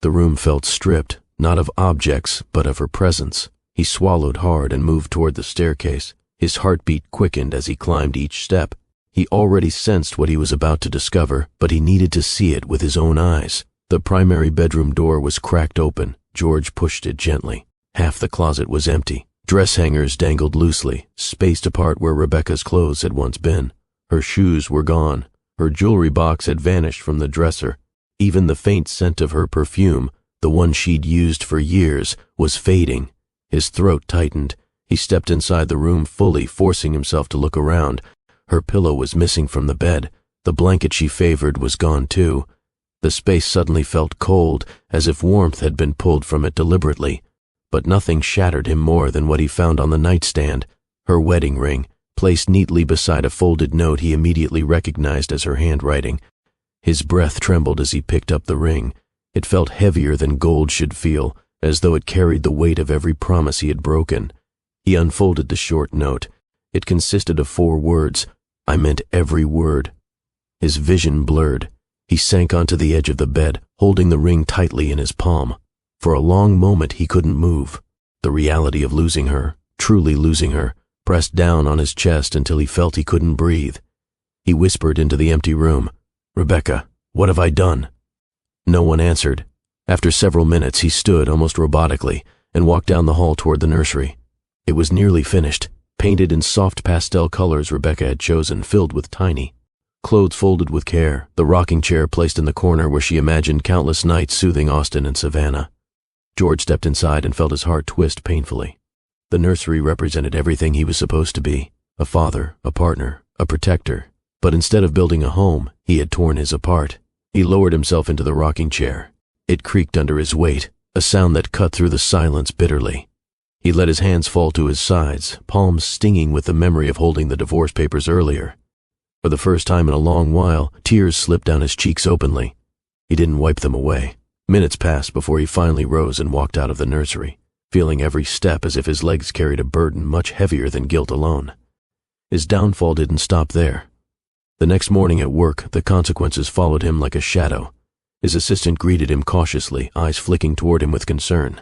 [SPEAKER 1] The room felt stripped, not of objects, but of her presence. He swallowed hard and moved toward the staircase. His heartbeat quickened as he climbed each step. He already sensed what he was about to discover, but he needed to see it with his own eyes. The primary bedroom door was cracked open. George pushed it gently. Half the closet was empty. Dress hangers dangled loosely, spaced apart where Rebecca's clothes had once been. Her shoes were gone. Her jewelry box had vanished from the dresser. Even the faint scent of her perfume, the one she'd used for years, was fading. His throat tightened. He stepped inside the room fully, forcing himself to look around. Her pillow was missing from the bed. The blanket she favored was gone too. The space suddenly felt cold, as if warmth had been pulled from it deliberately. But nothing shattered him more than what he found on the nightstand, her wedding ring, placed neatly beside a folded note he immediately recognized as her handwriting. His breath trembled as he picked up the ring. It felt heavier than gold should feel, as though it carried the weight of every promise he had broken. He unfolded the short note. It consisted of 4 words. I meant every word. His vision blurred. He sank onto the edge of the bed, holding the ring tightly in his palm. For a long moment he couldn't move. The reality of losing her, truly losing her, pressed down on his chest until he felt he couldn't breathe. He whispered into the empty room, "Rebecca, what have I done?" No one answered. After several minutes, he stood almost robotically and walked down the hall toward the nursery. It was nearly finished, painted in soft pastel colors Rebecca had chosen, filled with tiny clothes folded with care, the rocking chair placed in the corner where she imagined countless nights soothing Austin and Savannah. George stepped inside and felt his heart twist painfully. The nursery represented everything he was supposed to be: a father, a partner, a protector. But instead of building a home, he had torn his apart. He lowered himself into the rocking chair. It creaked under his weight, a sound that cut through the silence bitterly. He let his hands fall to his sides, palms stinging with the memory of holding the divorce papers earlier. For the first time in a long while, tears slipped down his cheeks openly. He didn't wipe them away. Minutes passed before he finally rose and walked out of the nursery, feeling every step as if his legs carried a burden much heavier than guilt alone. His downfall didn't stop there. The next morning at work, the consequences followed him like a shadow. His assistant greeted him cautiously, eyes flicking toward him with concern.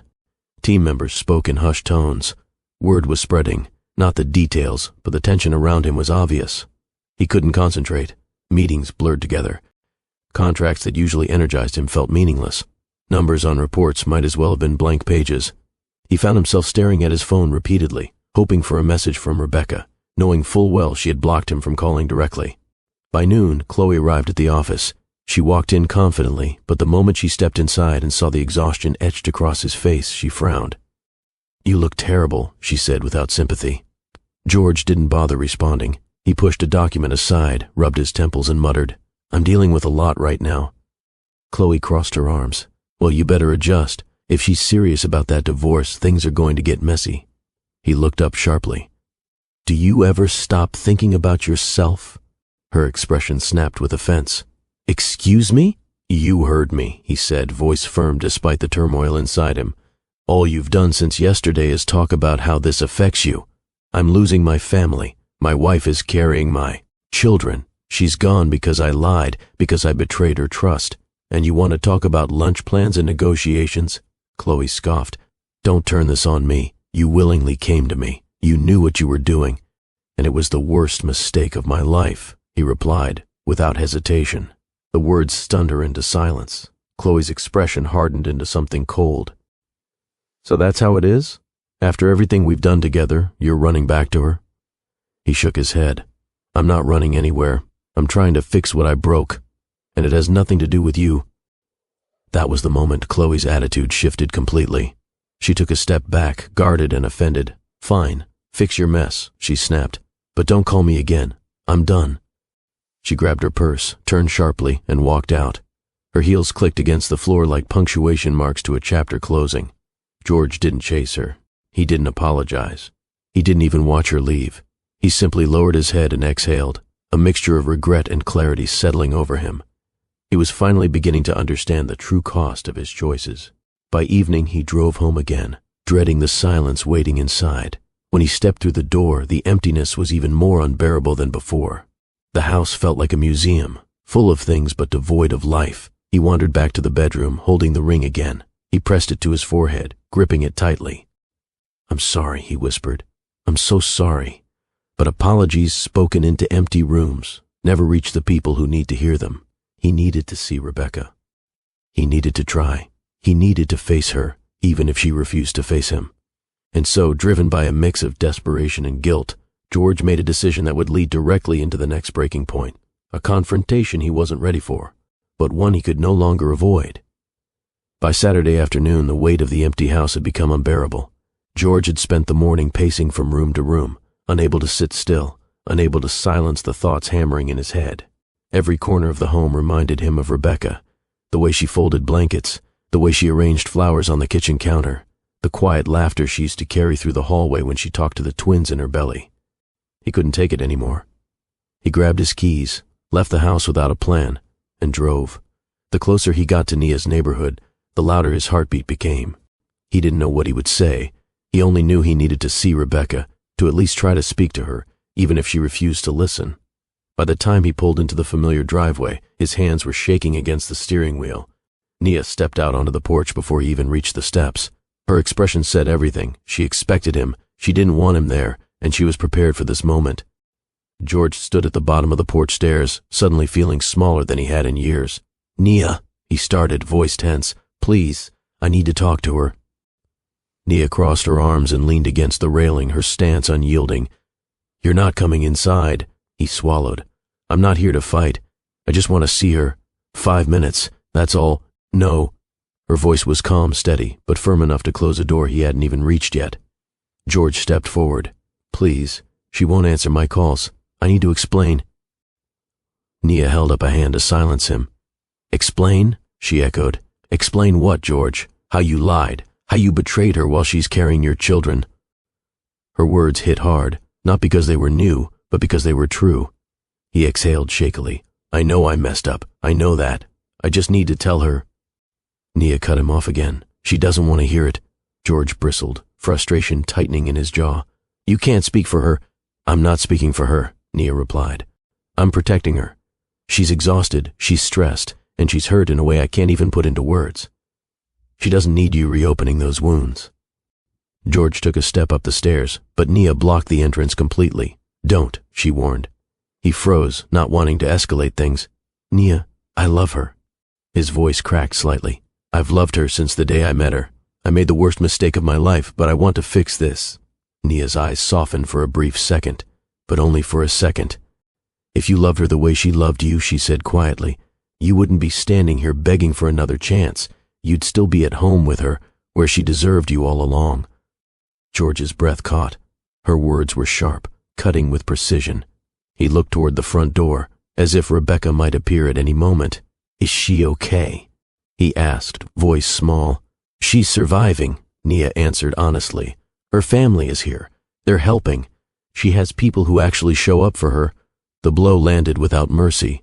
[SPEAKER 1] Team members spoke in hushed tones. Word was spreading, not the details, but the tension around him was obvious. He couldn't concentrate. Meetings blurred together. Contracts that usually energized him felt meaningless. Numbers on reports might as well have been blank pages. He found himself staring at his phone repeatedly, hoping for a message from Rebecca, knowing full well she had blocked him from calling directly. By noon, Chloe arrived at the office. She walked in confidently, but the moment she stepped inside and saw the exhaustion etched across his face, she frowned. "You look terrible," she said without sympathy. George didn't bother responding. He pushed a document aside, rubbed his temples and muttered, "I'm dealing with a lot right now." Chloe crossed her arms. "Well, you better adjust. If she's serious about that divorce, things are going to get messy." He looked up sharply. "Do you ever stop thinking about yourself?" Her expression snapped with offense. "Excuse me?" "You heard me," he said, voice firm despite the turmoil inside him. "All you've done since yesterday is talk about how this affects you. I'm losing my family. My wife is carrying my children. She's gone because I lied, because I betrayed her trust. And you want to talk about lunch plans and negotiations?" Chloe scoffed. "Don't turn this on me. You willingly came to me. You knew what you were doing. And it was the worst mistake of my life," he replied, without hesitation. The words stunned her into silence. Chloe's expression hardened into something cold. "So that's how it is? After everything we've done together, you're running back to her?" He shook his head. "I'm not running anywhere. I'm trying to fix what I broke. And it has nothing to do with you." That was the moment Chloe's attitude shifted completely. She took a step back, guarded and offended. "Fine, fix your mess," she snapped. "But don't call me again. I'm done." She grabbed her purse, turned sharply, and walked out. Her heels clicked against the floor like punctuation marks to a chapter closing. George didn't chase her. He didn't apologize. He didn't even watch her leave. He simply lowered his head and exhaled, a mixture of regret and clarity settling over him. He was finally beginning to understand the true cost of his choices. By evening, he drove home again, dreading the silence waiting inside. When he stepped through the door, the emptiness was even more unbearable than before. The house felt like a museum, full of things but devoid of life. He wandered back to the bedroom, holding the ring again. He pressed it to his forehead, gripping it tightly. "I'm sorry," he whispered. "I'm so sorry." But apologies spoken into empty rooms never reach the people who need to hear them. He needed to see Rebecca. He needed to try. He needed to face her, even if she refused to face him. And so, driven by a mix of desperation and guilt, George made a decision that would lead directly into the next breaking point, a confrontation he wasn't ready for, but one he could no longer avoid. By Saturday afternoon, the weight of the empty house had become unbearable. George had spent the morning pacing from room to room, unable to sit still, unable to silence the thoughts hammering in his head. Every corner of the home reminded him of Rebecca, the way she folded blankets, the way she arranged flowers on the kitchen counter, the quiet laughter she used to carry through the hallway when she talked to the twins in her belly. He couldn't take it anymore. He grabbed his keys, left the house without a plan, and drove. The closer he got to Nia's neighborhood, the louder his heartbeat became. He didn't know what he would say. He only knew he needed to see Rebecca, to at least try to speak to her, even if she refused to listen. By the time he pulled into the familiar driveway, his hands were shaking against the steering wheel. Nia stepped out onto the porch before he even reached the steps. Her expression said everything. She expected him. She didn't want him there, and she was prepared for this moment. George stood at the bottom of the porch stairs, suddenly feeling smaller than he had in years. "Nia," he started, voice tense. "Please, I need to talk to her." Nia crossed her arms and leaned against the railing, her stance unyielding. "You're not coming inside," he swallowed. "I'm not here to fight. I just want to see her. 5 minutes, that's all." "No." Her voice was calm, steady, but firm enough to close a door he hadn't even reached yet. George stepped forward. "Please, she won't answer my calls. I need to explain." Nia held up a hand to silence him. "Explain?" she echoed. "Explain what, George? How you lied, how you betrayed her while she's carrying your children." Her words hit hard, not because they were new, but because they were true. He exhaled shakily. "I know I messed up. I know that. I just need to tell her." Nia cut him off again. "She doesn't want to hear it." George bristled, frustration tightening in his jaw. "You can't speak for her." "I'm not speaking for her," Nia replied. "I'm protecting her. She's exhausted, she's stressed, and she's hurt in a way I can't even put into words. She doesn't need you reopening those wounds." George took a step up the stairs, but Nia blocked the entrance completely. "Don't," she warned. He froze, not wanting to escalate things. "Nia, I love her." His voice cracked slightly. "I've loved her since the day I met her. I made the worst mistake of my life, but I want to fix this." Nia's eyes softened for a brief second, but only for a second. "If you loved her the way she loved you," she said quietly, "you wouldn't be standing here begging for another chance. You'd still be at home with her, where she deserved you all along." George's breath caught. Her words were sharp, cutting with precision. He looked toward the front door, as if Rebecca might appear at any moment. "Is she okay?" he asked, voice small. "She's surviving," Nia answered honestly. "Her family is here. They're helping. She has people who actually show up for her." The blow landed without mercy.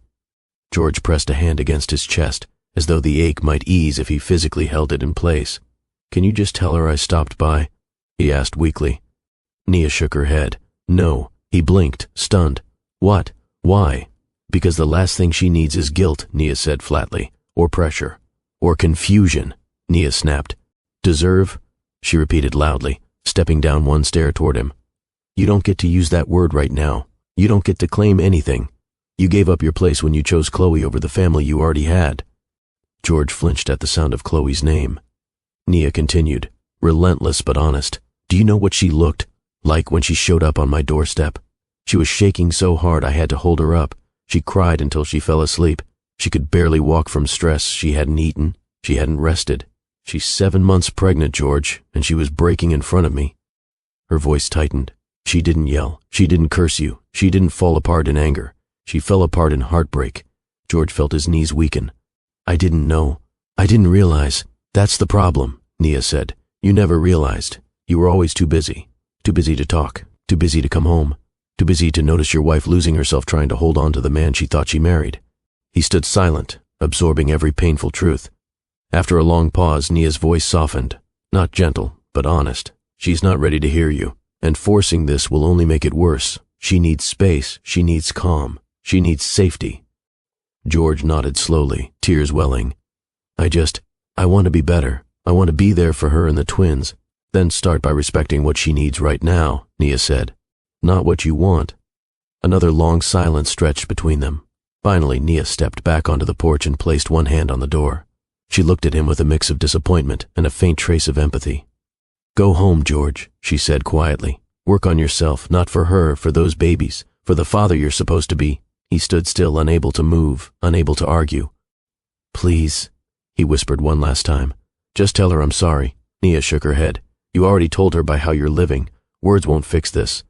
[SPEAKER 1] George pressed a hand against his chest, as though the ache might ease if he physically held it in place. "Can you just tell her I stopped by?" he asked weakly. Nia shook her head. "No." He blinked, stunned. "What? Why?" "Because the last thing she needs is guilt," Nia said flatly. "Or pressure. Or confusion," Nia snapped. "Deserve?" she repeated loudly, stepping down one stair toward him. "You don't get to use that word right now. You don't get to claim anything. You gave up your place when you chose Chloe over the family you already had." George flinched at the sound of Chloe's name. Nia continued, relentless but honest. "Do you know what she looked like when she showed up on my doorstep? She was shaking so hard I had to hold her up. She cried until she fell asleep. She could barely walk from stress. She hadn't eaten. She hadn't rested. She's 7 months pregnant, George, and she was breaking in front of me." Her voice tightened. "She didn't yell. She didn't curse you. She didn't fall apart in anger. She fell apart in heartbreak." George felt his knees weaken. "I didn't know. I didn't realize." "That's the problem," Nia said. "You never realized. You were always too busy. Too busy to talk. Too busy to come home. Too busy to notice your wife losing herself trying to hold on to the man she thought she married." He stood silent, absorbing every painful truth. After a long pause, Nia's voice softened. Not gentle, but honest. "She's not ready to hear you, and forcing this will only make it worse. She needs space. She needs calm. She needs safety." George nodded slowly, tears welling. I want to be better. I want to be there for her and the twins. Then start by respecting what she needs right now," Nia said. "Not what you want." Another long silence stretched between them. Finally, Nia stepped back onto the porch and placed one hand on the door. She looked at him with a mix of disappointment and a faint trace of empathy. "Go home, George," she said quietly. "Work on yourself, not for her, for those babies, for the father you're supposed to be." He stood still, unable to move, unable to argue. "Please," he whispered one last time. "Just tell her I'm sorry." Nia shook her head. "You already told her by how you're living. Words won't fix this."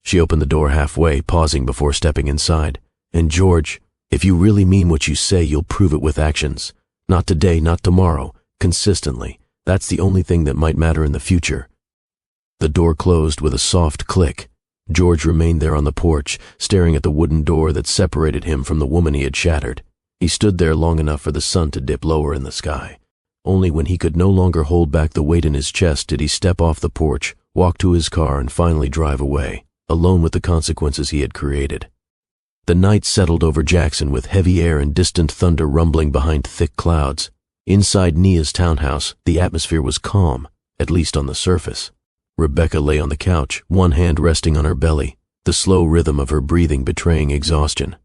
[SPEAKER 1] She opened the door halfway, pausing before stepping inside. "And George, if you really mean what you say, you'll prove it with actions. Not today, not tomorrow, consistently. That's the only thing that might matter in the future." The door closed with a soft click. George remained there on the porch, staring at the wooden door that separated him from the woman he had shattered. He stood there long enough for the sun to dip lower in the sky. Only when he could no longer hold back the weight in his chest did he step off the porch, walk to his car, and finally drive away, alone with the consequences he had created. The night settled over Jackson with heavy air and distant thunder rumbling behind thick clouds. Inside Nia's townhouse, the atmosphere was calm, at least on the surface. Rebecca lay on the couch, one hand resting on her belly, the slow rhythm of her breathing betraying exhaustion.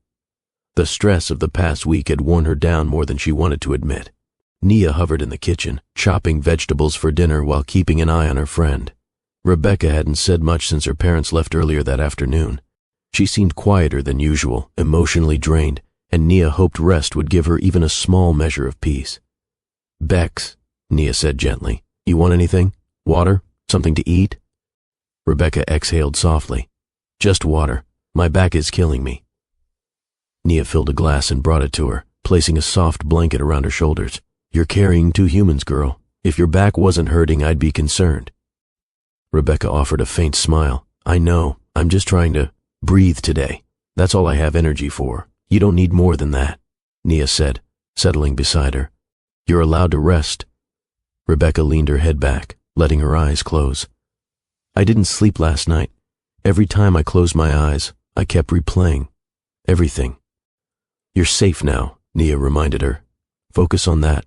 [SPEAKER 1] The stress of the past week had worn her down more than she wanted to admit. Nia hovered in the kitchen, chopping vegetables for dinner while keeping an eye on her friend. Rebecca hadn't said much since her parents left earlier that afternoon. She seemed quieter than usual, emotionally drained, and Nia hoped rest would give her even a small measure of peace. "Bex," Nia said gently, "you want anything? Water? Something to eat?" Rebecca exhaled softly. "Just water. My back is killing me." Nia filled a glass and brought it to her, placing a soft blanket around her shoulders. "You're carrying two humans, girl. If your back wasn't hurting, I'd be concerned." Rebecca offered a faint smile. "I know. I'm just trying to breathe today. That's all I have energy for. You don't need more than that," Nia said, settling beside her. "You're allowed to rest." Rebecca leaned her head back, letting her eyes close. "I didn't sleep last night. Every time I closed my eyes, I kept replaying everything." "You're safe now," Nia reminded her. "Focus on that."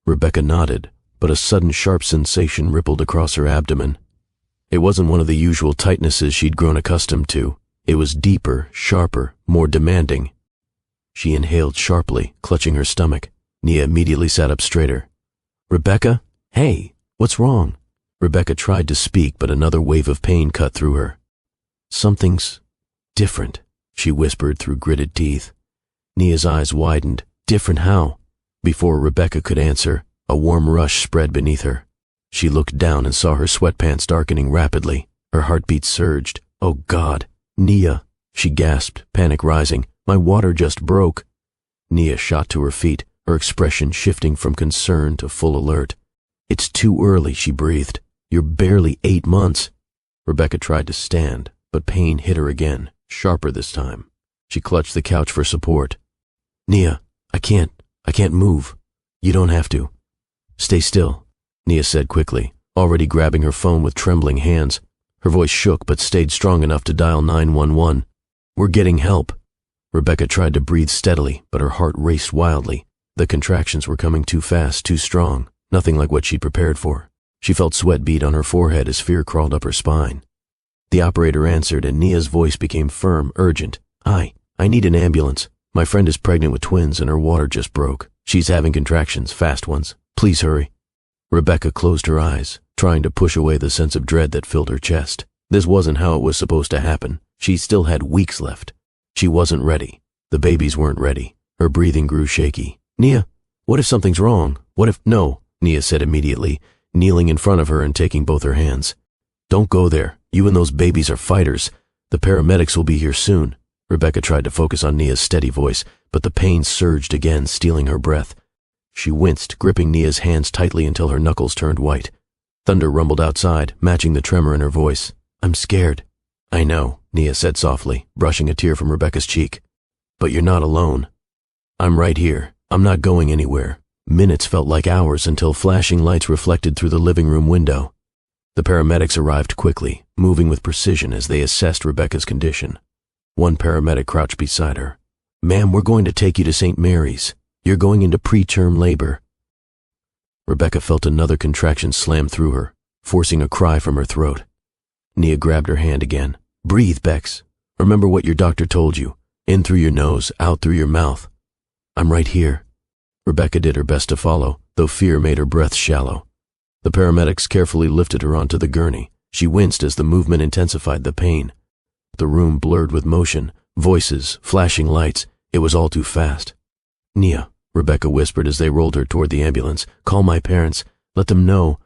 [SPEAKER 1] Rebecca nodded, but a sudden sharp sensation rippled across her abdomen. It wasn't one of the usual tightnesses she'd grown accustomed to. It was deeper, sharper, more demanding. She inhaled sharply, clutching her stomach. Nia immediately sat up straighter. "Rebecca? Hey, what's wrong?" Rebecca tried to speak, but another wave of pain cut through her. "Something's different," she whispered through gritted teeth. Nia's eyes widened. "Different how?" Before Rebecca could answer, a warm rush spread beneath her. She looked down and saw her sweatpants darkening rapidly. Her heartbeat surged. "Oh God, Nia," she gasped, panic rising. "My water just broke." Nia shot to her feet, her expression shifting from concern to full alert. "It's too early," she breathed. "You're barely 8 months." Rebecca tried to stand, but pain hit her again, sharper this time. She clutched the couch for support. "Nia, I can't move. You don't have to." "Stay still," Nia said quickly, already grabbing her phone with trembling hands. Her voice shook but stayed strong enough to dial 911. "We're getting help." Rebecca tried to breathe steadily, but her heart raced wildly. The contractions were coming too fast, too strong, nothing like what she'd prepared for. She felt sweat bead on her forehead as fear crawled up her spine. The operator answered, and Nia's voice became firm, urgent. "Hi, I need an ambulance. My friend is pregnant with twins and her water just broke. She's having contractions, fast ones. Please hurry." Rebecca closed her eyes, trying to push away the sense of dread that filled her chest. This wasn't how it was supposed to happen. She still had weeks left. She wasn't ready. The babies weren't ready. Her breathing grew shaky. "Nia, what if something's wrong? What if—" "No," Nia said immediately, kneeling in front of her and taking both her hands. "Don't go there. You and those babies are fighters. The paramedics will be here soon." Rebecca tried to focus on Nia's steady voice, but the pain surged again, stealing her breath. She winced, gripping Nia's hands tightly until her knuckles turned white. Thunder rumbled outside, matching the tremor in her voice. "I'm scared." "I know," Nia said softly, brushing a tear from Rebecca's cheek. "But you're not alone. I'm right here. I'm not going anywhere." Minutes felt like hours until flashing lights reflected through the living room window. The paramedics arrived quickly, moving with precision as they assessed Rebecca's condition. One paramedic crouched beside her. "Ma'am, we're going to take you to St. Mary's. You're going into preterm labor." Rebecca felt another contraction slam through her, forcing a cry from her throat. Nia grabbed her hand again. "Breathe, Bex. Remember what your doctor told you. In through your nose, out through your mouth." "I'm right here." Rebecca did her best to follow, though fear made her breath shallow. The paramedics carefully lifted her onto the gurney. She winced as the movement intensified the pain. The room blurred with motion, voices, flashing lights. It was all too fast. "Nia," Rebecca whispered as they rolled her toward the ambulance. "Call my parents. Let them know."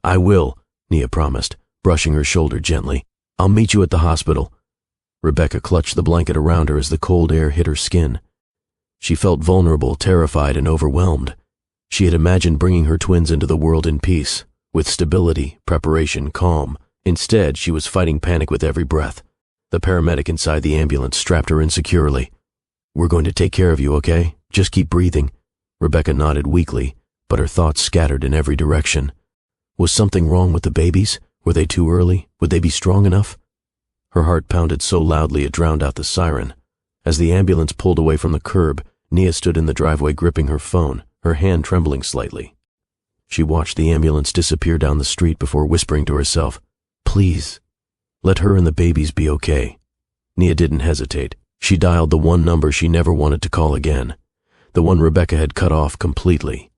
[SPEAKER 1] "I will," Nia promised, brushing her shoulder gently. "I'll meet you at the hospital." Rebecca clutched the blanket around her as the cold air hit her skin. She felt vulnerable, terrified, and overwhelmed. She had imagined bringing her twins into the world in peace, with stability, preparation, calm. Instead, she was fighting panic with every breath. The paramedic inside the ambulance strapped her in securely. "We're going to take care of you, okay? Just keep breathing." Rebecca nodded weakly, but her thoughts scattered in every direction. Was something wrong with the babies? Were they too early? Would they be strong enough? Her heart pounded so loudly it drowned out the siren. As the ambulance pulled away from the curb, Nia stood in the driveway gripping her phone, her hand trembling slightly. She watched the ambulance disappear down the street before whispering to herself, Please, let her and the babies be okay." Nia didn't hesitate. She dialed the one number she never wanted to call again, the one Rebecca had cut off completely.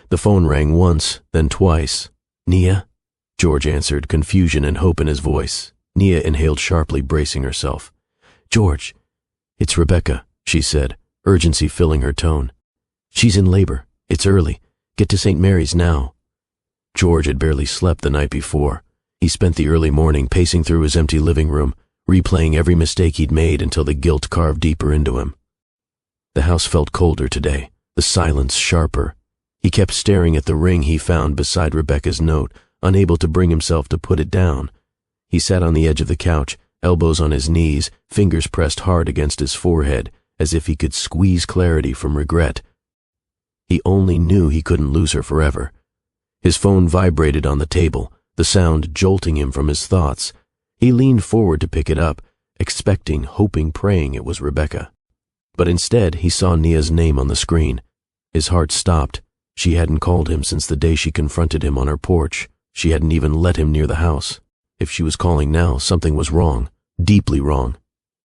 [SPEAKER 1] The phone rang once, then twice. "Nia?" George answered, confusion and hope in his voice. Nia inhaled sharply, bracing herself. "George, it's Rebecca," she said, urgency filling her tone. "She's in labor. It's early. Get to St. Mary's now." George had barely slept the night before. He spent the early morning pacing through his empty living room, replaying every mistake he'd made until the guilt carved deeper into him. The house felt colder today, the silence sharper. He kept staring at the ring he found beside Rebecca's note, unable to bring himself to put it down. He sat on the edge of the couch, elbows on his knees, fingers pressed hard against his forehead, as if he could squeeze clarity from regret. He only knew he couldn't lose her forever. His phone vibrated on the table, the sound jolting him from his thoughts. He leaned forward to pick it up, expecting, hoping, praying it was Rebecca. But instead, he saw Nia's name on the screen. His heart stopped. She hadn't called him since the day she confronted him on her porch. She hadn't even let him near the house. If she was calling now, something was wrong, deeply wrong.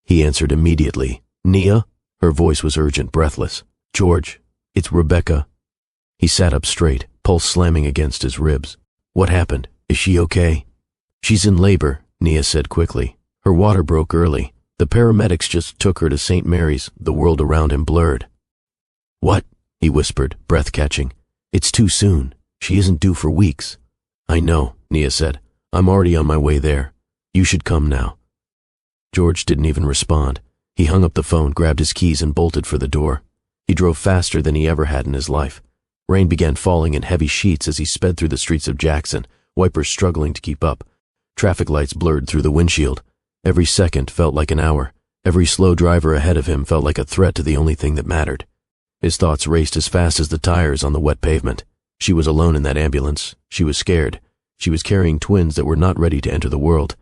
[SPEAKER 1] He answered immediately. "Nia?" Her voice was urgent, breathless. "George, it's Rebecca." He sat up straight, pulse slamming against his ribs. "What happened? Is she okay?" "She's in labor," Nia said quickly. "Her water broke early. The paramedics just took her to St. Mary's." The world around him blurred. "What?" he whispered, breath catching. "It's too soon. She isn't due for weeks." "I know," Nia said. "I'm already on my way there. You should come now." George didn't even respond. He hung up the phone, grabbed his keys, and bolted for the door. He drove faster than he ever had in his life. Rain began falling in heavy sheets as he sped through the streets of Jackson, wipers struggling to keep up. Traffic lights blurred through the windshield. Every second felt like an hour. Every slow driver ahead of him felt like a threat to the only thing that mattered. His thoughts raced as fast as the tires on the wet pavement. She was alone in that ambulance. She was scared. She was carrying twins that were not ready to enter the world.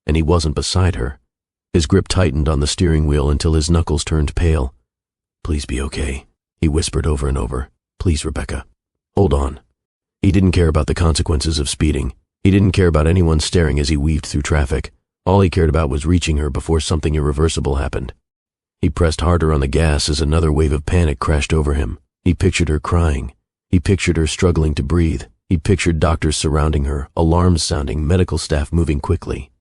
[SPEAKER 1] And he wasn't beside her. His grip tightened on the steering wheel until his knuckles turned pale. "Please be okay," he whispered over and over. "Please, Rebecca. Hold on." He didn't care about the consequences of speeding. He didn't care about anyone staring as he weaved through traffic. All he cared about was reaching her before something irreversible happened. He pressed harder on the gas as another wave of panic crashed over him. He pictured her crying. He pictured her struggling to breathe. He pictured doctors surrounding her, alarms sounding, medical staff moving quickly.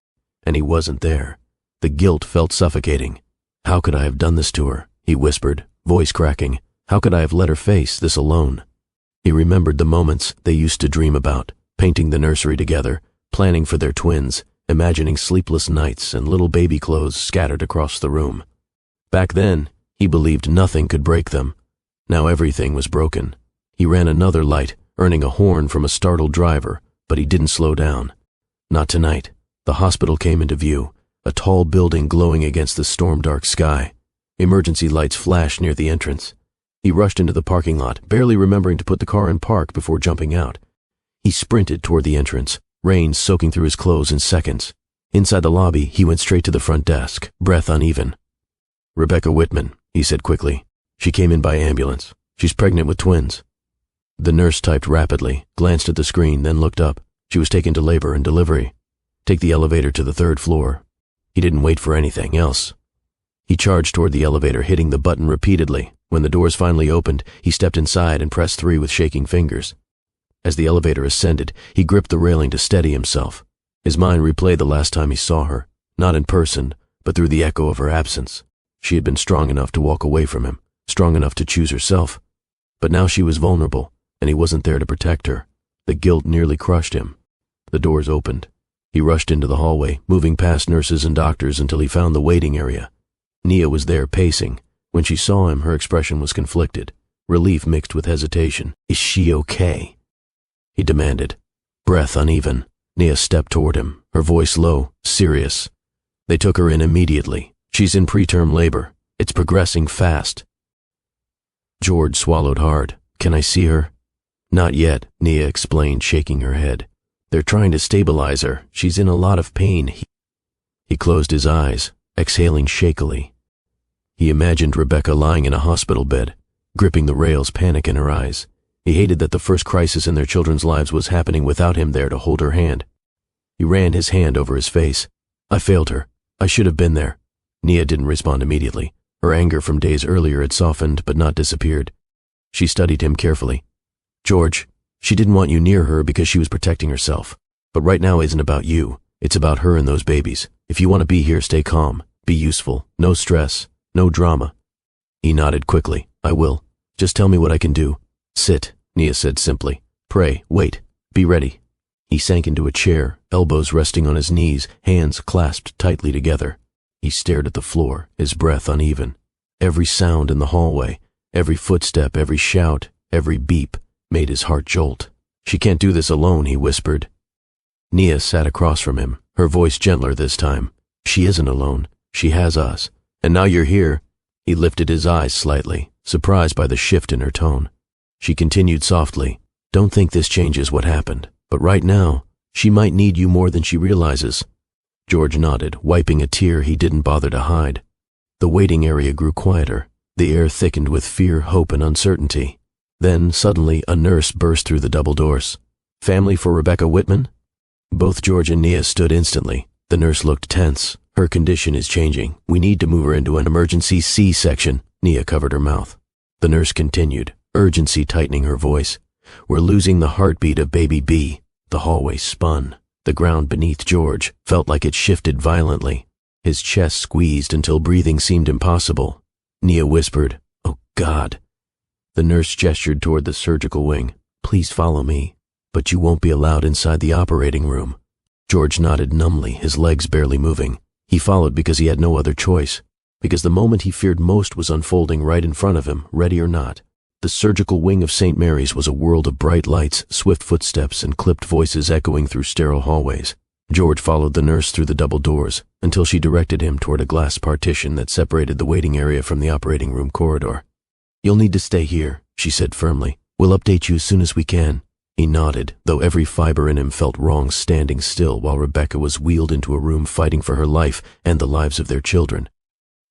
[SPEAKER 1] And he wasn't there. The guilt felt suffocating. "How could I have done this to her?" he whispered, voice cracking. "How could I have let her face this alone?" He remembered the moments they used to dream about, painting the nursery together, planning for their twins, imagining sleepless nights and little baby clothes scattered across the room. Back then, he believed nothing could break them. Now everything was broken. He ran another light, earning a horn from a startled driver, but he didn't slow down. Not tonight. The hospital came into view, a tall building glowing against the storm-dark sky. Emergency lights flashed near the entrance. He rushed into the parking lot, barely remembering to put the car in park before jumping out. He sprinted toward the entrance, rain soaking through his clothes in seconds. Inside the lobby, he went straight to the front desk, breath uneven. "Rebecca Whitman," he said quickly. "She came in by ambulance. She's pregnant with twins." The nurse typed rapidly, glanced at the screen, then looked up. She was taken to labor and delivery. "Take the elevator to the 3rd floor." He didn't wait for anything else. He charged toward the elevator, hitting the button repeatedly. When the doors finally opened, he stepped inside and pressed 3 with shaking fingers. As the elevator ascended, he gripped the railing to steady himself. His mind replayed the last time he saw her, not in person, but through the echo of her absence. She had been strong enough to walk away from him, strong enough to choose herself. But now she was vulnerable, and he wasn't there to protect her. The guilt nearly crushed him. The doors opened. He rushed into the hallway, moving past nurses and doctors until he found the waiting area. Nia was there, pacing. When she saw him, her expression was conflicted, relief mixed with hesitation. "Is she okay?" he demanded. Breath uneven. Nia stepped toward him, her voice low, serious. "They took her in immediately. She's in preterm labor. It's progressing fast." George swallowed hard. "Can I see her?" "Not yet," Nia explained, shaking her head. "They're trying to stabilize her. She's in a lot of pain." He closed his eyes, exhaling shakily. He imagined Rebecca lying in a hospital bed, gripping the rails, panic in her eyes. He hated that the first crisis in their children's lives was happening without him there to hold her hand. He ran his hand over his face. I failed her. I should have been there. Nia didn't respond immediately. Her anger from days earlier had softened but not disappeared. She studied him carefully. George, she didn't want you near her because she was protecting herself. But right now isn't about you. It's about her and those babies. If you want to be here, stay calm. Be useful. No stress. No drama. He nodded quickly. I will. Just tell me what I can do. Sit, Nia said simply. Pray. Wait. Be ready. He sank into a chair, elbows resting on his knees, hands clasped tightly together. He stared at the floor, his breath uneven. Every sound in the hallway, every footstep, every shout, every beep, made his heart jolt. She can't do this alone, he whispered. Nia sat across from him, her voice gentler this time. She isn't alone. She has us. And now you're here. He lifted his eyes slightly, surprised by the shift in her tone. She continued softly, Don't think this changes what happened, but right now, she might need you more than she realizes. George nodded, wiping a tear he didn't bother to hide. The waiting area grew quieter. The air thickened with fear, hope, and uncertainty. Then, suddenly, a nurse burst through the double doors. Family for Rebecca Whitman? Both George and Nia stood instantly. The nurse looked tense. Her condition is changing. We need to move her into an emergency C-section. Nia covered her mouth. The nurse continued, urgency tightening her voice. We're losing the heartbeat of baby B. The hallway spun. The ground beneath George felt like it shifted violently. His chest squeezed until breathing seemed impossible. Nia whispered, Oh God. The nurse gestured toward the surgical wing. Please follow me, but you won't be allowed inside the operating room. George nodded numbly, his legs barely moving. He followed because he had no other choice, because the moment he feared most was unfolding right in front of him, ready or not. The surgical wing of St. Mary's was a world of bright lights, swift footsteps, and clipped voices echoing through sterile hallways. George followed the nurse through the double doors until she directed him toward a glass partition that separated the waiting area from the operating room corridor. You'll need to stay here, she said firmly. We'll update you as soon as we can. He nodded, though every fiber in him felt wrong standing still while Rebecca was wheeled into a room fighting for her life and the lives of their children.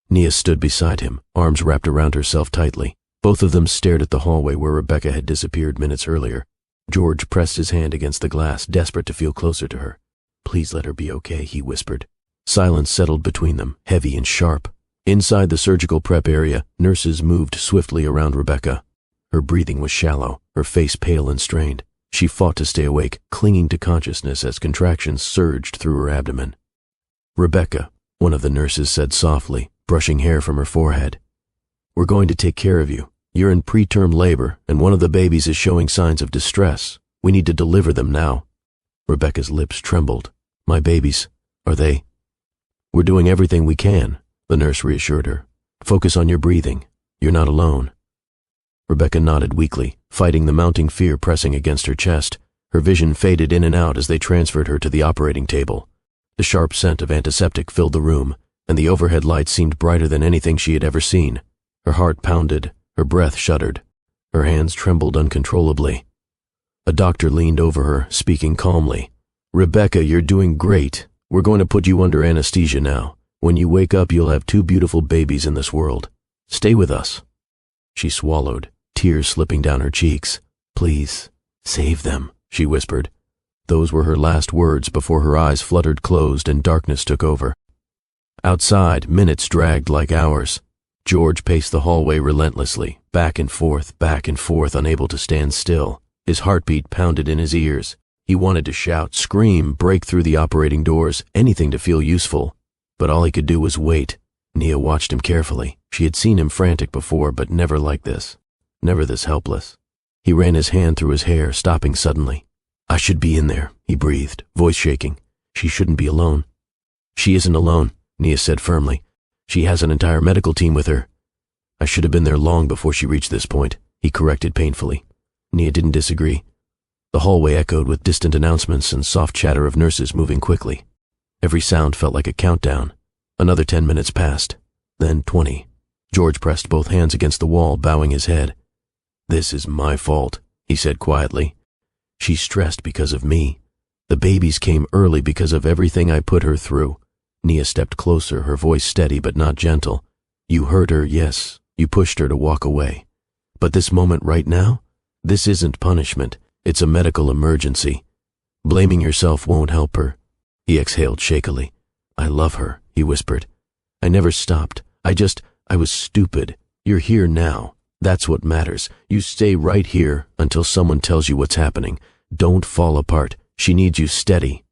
[SPEAKER 1] Nia stood beside him, arms wrapped around herself tightly. Both of them stared at the hallway where Rebecca had disappeared minutes earlier. George pressed his hand against the glass, desperate to feel closer to her. Please let her be okay, he whispered. Silence settled between them, heavy and sharp. Inside the surgical prep area, nurses moved swiftly around Rebecca. Her breathing was shallow, her face pale and strained. She fought to stay awake, clinging to consciousness as contractions surged through her abdomen. Rebecca, one of the nurses said softly, brushing hair from her forehead. We're going to take care of you. You're in preterm labor, and one of the babies is showing signs of distress. We need to deliver them now. Rebecca's lips trembled. My babies, are they? We're doing everything we can, the nurse reassured her. Focus on your breathing. You're not alone. Rebecca nodded weakly, fighting the mounting fear pressing against her chest. Her vision faded in and out as they transferred her to the operating table. The sharp scent of antiseptic filled the room, and the overhead lights seemed brighter than anything she had ever seen. Her heart pounded, her breath shuddered. Her hands trembled uncontrollably. A doctor leaned over her, speaking calmly. Rebecca, you're doing great. We're going to put you under anesthesia now. When you wake up, you'll have 2 beautiful babies in this world. Stay with us. She swallowed, tears slipping down her cheeks. Please, save them, she whispered. Those were her last words before her eyes fluttered closed and darkness took over. Outside, minutes dragged like hours. George paced the hallway relentlessly, back and forth, unable to stand still. His heartbeat pounded in his ears. He wanted to shout, scream, break through the operating doors, anything to feel useful. But all he could do was wait. Nia watched him carefully. She had seen him frantic before, but never like this. Never this helpless. He ran his hand through his hair, stopping suddenly. I should be in there, he breathed, voice shaking. She shouldn't be alone. She isn't alone, Nia said firmly. She has an entire medical team with her. I should have been there long before she reached this point, he corrected painfully. Nia didn't disagree. The hallway echoed with distant announcements and soft chatter of nurses moving quickly. Every sound felt like a countdown. Another 10 minutes passed. Then 20. George pressed both hands against the wall, bowing his head. This is my fault, he said quietly. She's stressed because of me. The babies came early because of everything I put her through. Nia stepped closer, her voice steady but not gentle. You hurt her, yes. You pushed her to walk away. But this moment right now? This isn't punishment. It's a medical emergency. Blaming yourself won't help her. He exhaled shakily. I love her, he whispered. I never stopped. I was stupid. You're here now. That's what matters. You stay right here until someone tells you what's happening. Don't fall apart. She needs you steady.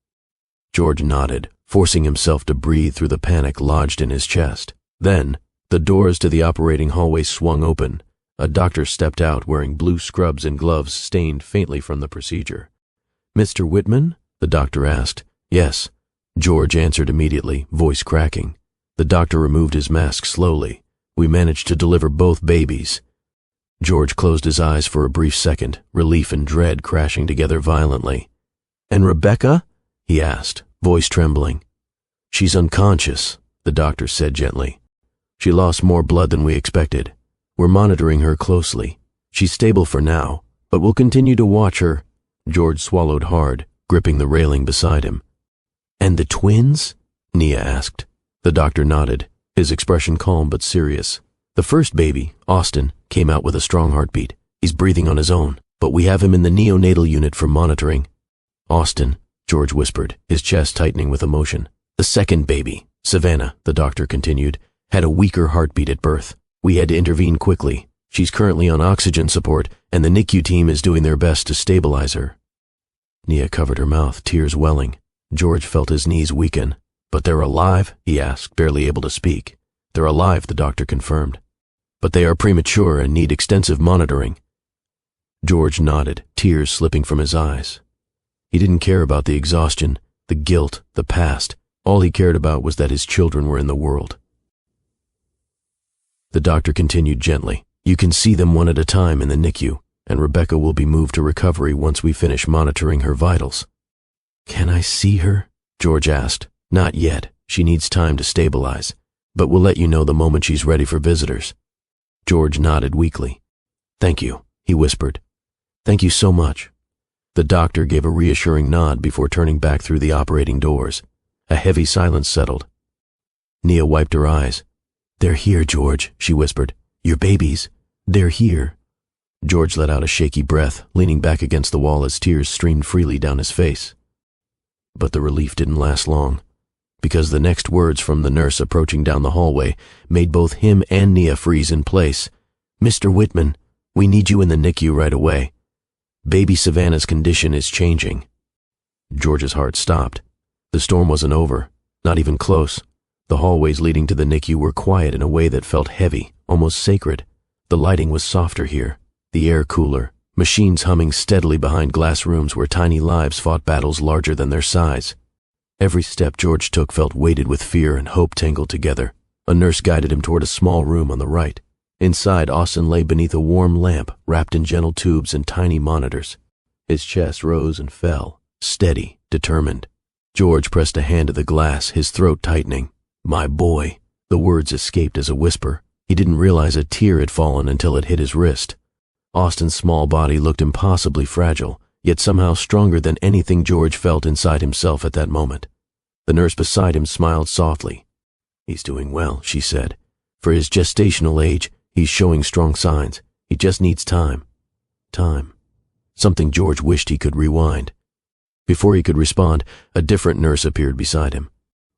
[SPEAKER 1] George nodded, forcing himself to breathe through the panic lodged in his chest. Then, the doors to the operating hallway swung open. A doctor stepped out wearing blue scrubs and gloves stained faintly from the procedure. Mr. Whitman? The doctor asked. Yes. George answered immediately, voice cracking. The doctor removed his mask slowly. We managed to deliver both babies. George closed his eyes for a brief second, relief and dread crashing together violently. And Rebecca? He asked, voice trembling. She's unconscious, the doctor said gently. She lost more blood than we expected. We're monitoring her closely. She's stable for now, but we'll continue to watch her. George swallowed hard, gripping the railing beside him. And the twins? Nia asked. The doctor nodded, his expression calm but serious. The first baby, Austin, came out with a strong heartbeat. He's breathing on his own, but we have him in the neonatal unit for monitoring. Austin, George whispered, his chest tightening with emotion. The second baby, Savannah, the doctor continued, had a weaker heartbeat at birth. We had to intervene quickly. She's currently on oxygen support, and the NICU team is doing their best to stabilize her. Nia covered her mouth, tears welling. George felt his knees weaken. But they're alive? He asked, barely able to speak. They're alive, the doctor confirmed. But they are premature and need extensive monitoring. George nodded, tears slipping from his eyes. He didn't care about the exhaustion, the guilt, the past. All he cared about was that his children were in the world. The doctor continued gently. You can see them one at a time in the NICU, and Rebecca will be moved to recovery once we finish monitoring her vitals. Can I see her? George asked. Not yet. She needs time to stabilize. But we'll let you know the moment she's ready for visitors. George nodded weakly. Thank you, he whispered. Thank you so much. The doctor gave a reassuring nod before turning back through the operating doors. A heavy silence settled. Nia wiped her eyes. They're here, George, she whispered. Your babies. They're here. George let out a shaky breath, leaning back against the wall as tears streamed freely down his face. But the relief didn't last long, because the next words from the nurse approaching down the hallway made both him and Nia freeze in place. Mr. Whitman, we need you in the NICU right away. Baby Savannah's condition is changing. George's heart stopped. The storm wasn't over, not even close. The hallways leading to the NICU were quiet in a way that felt heavy, almost sacred. The lighting was softer here, the air cooler, machines humming steadily behind glass rooms where tiny lives fought battles larger than their size. Every step George took felt weighted with fear and hope tangled together. A nurse guided him toward a small room on the right. Inside, Austin lay beneath a warm lamp, wrapped in gentle tubes and tiny monitors. His chest rose and fell, steady, determined. George pressed a hand to the glass, his throat tightening. My boy. The words escaped as a whisper. He didn't realize a tear had fallen until it hit his wrist. Austin's small body looked impossibly fragile, yet somehow stronger than anything George felt inside himself at that moment. The nurse beside him smiled softly. He's doing well, she said. For his gestational age, he's showing strong signs. He just needs time. Time. Something George wished he could rewind. Before he could respond, a different nurse appeared beside him.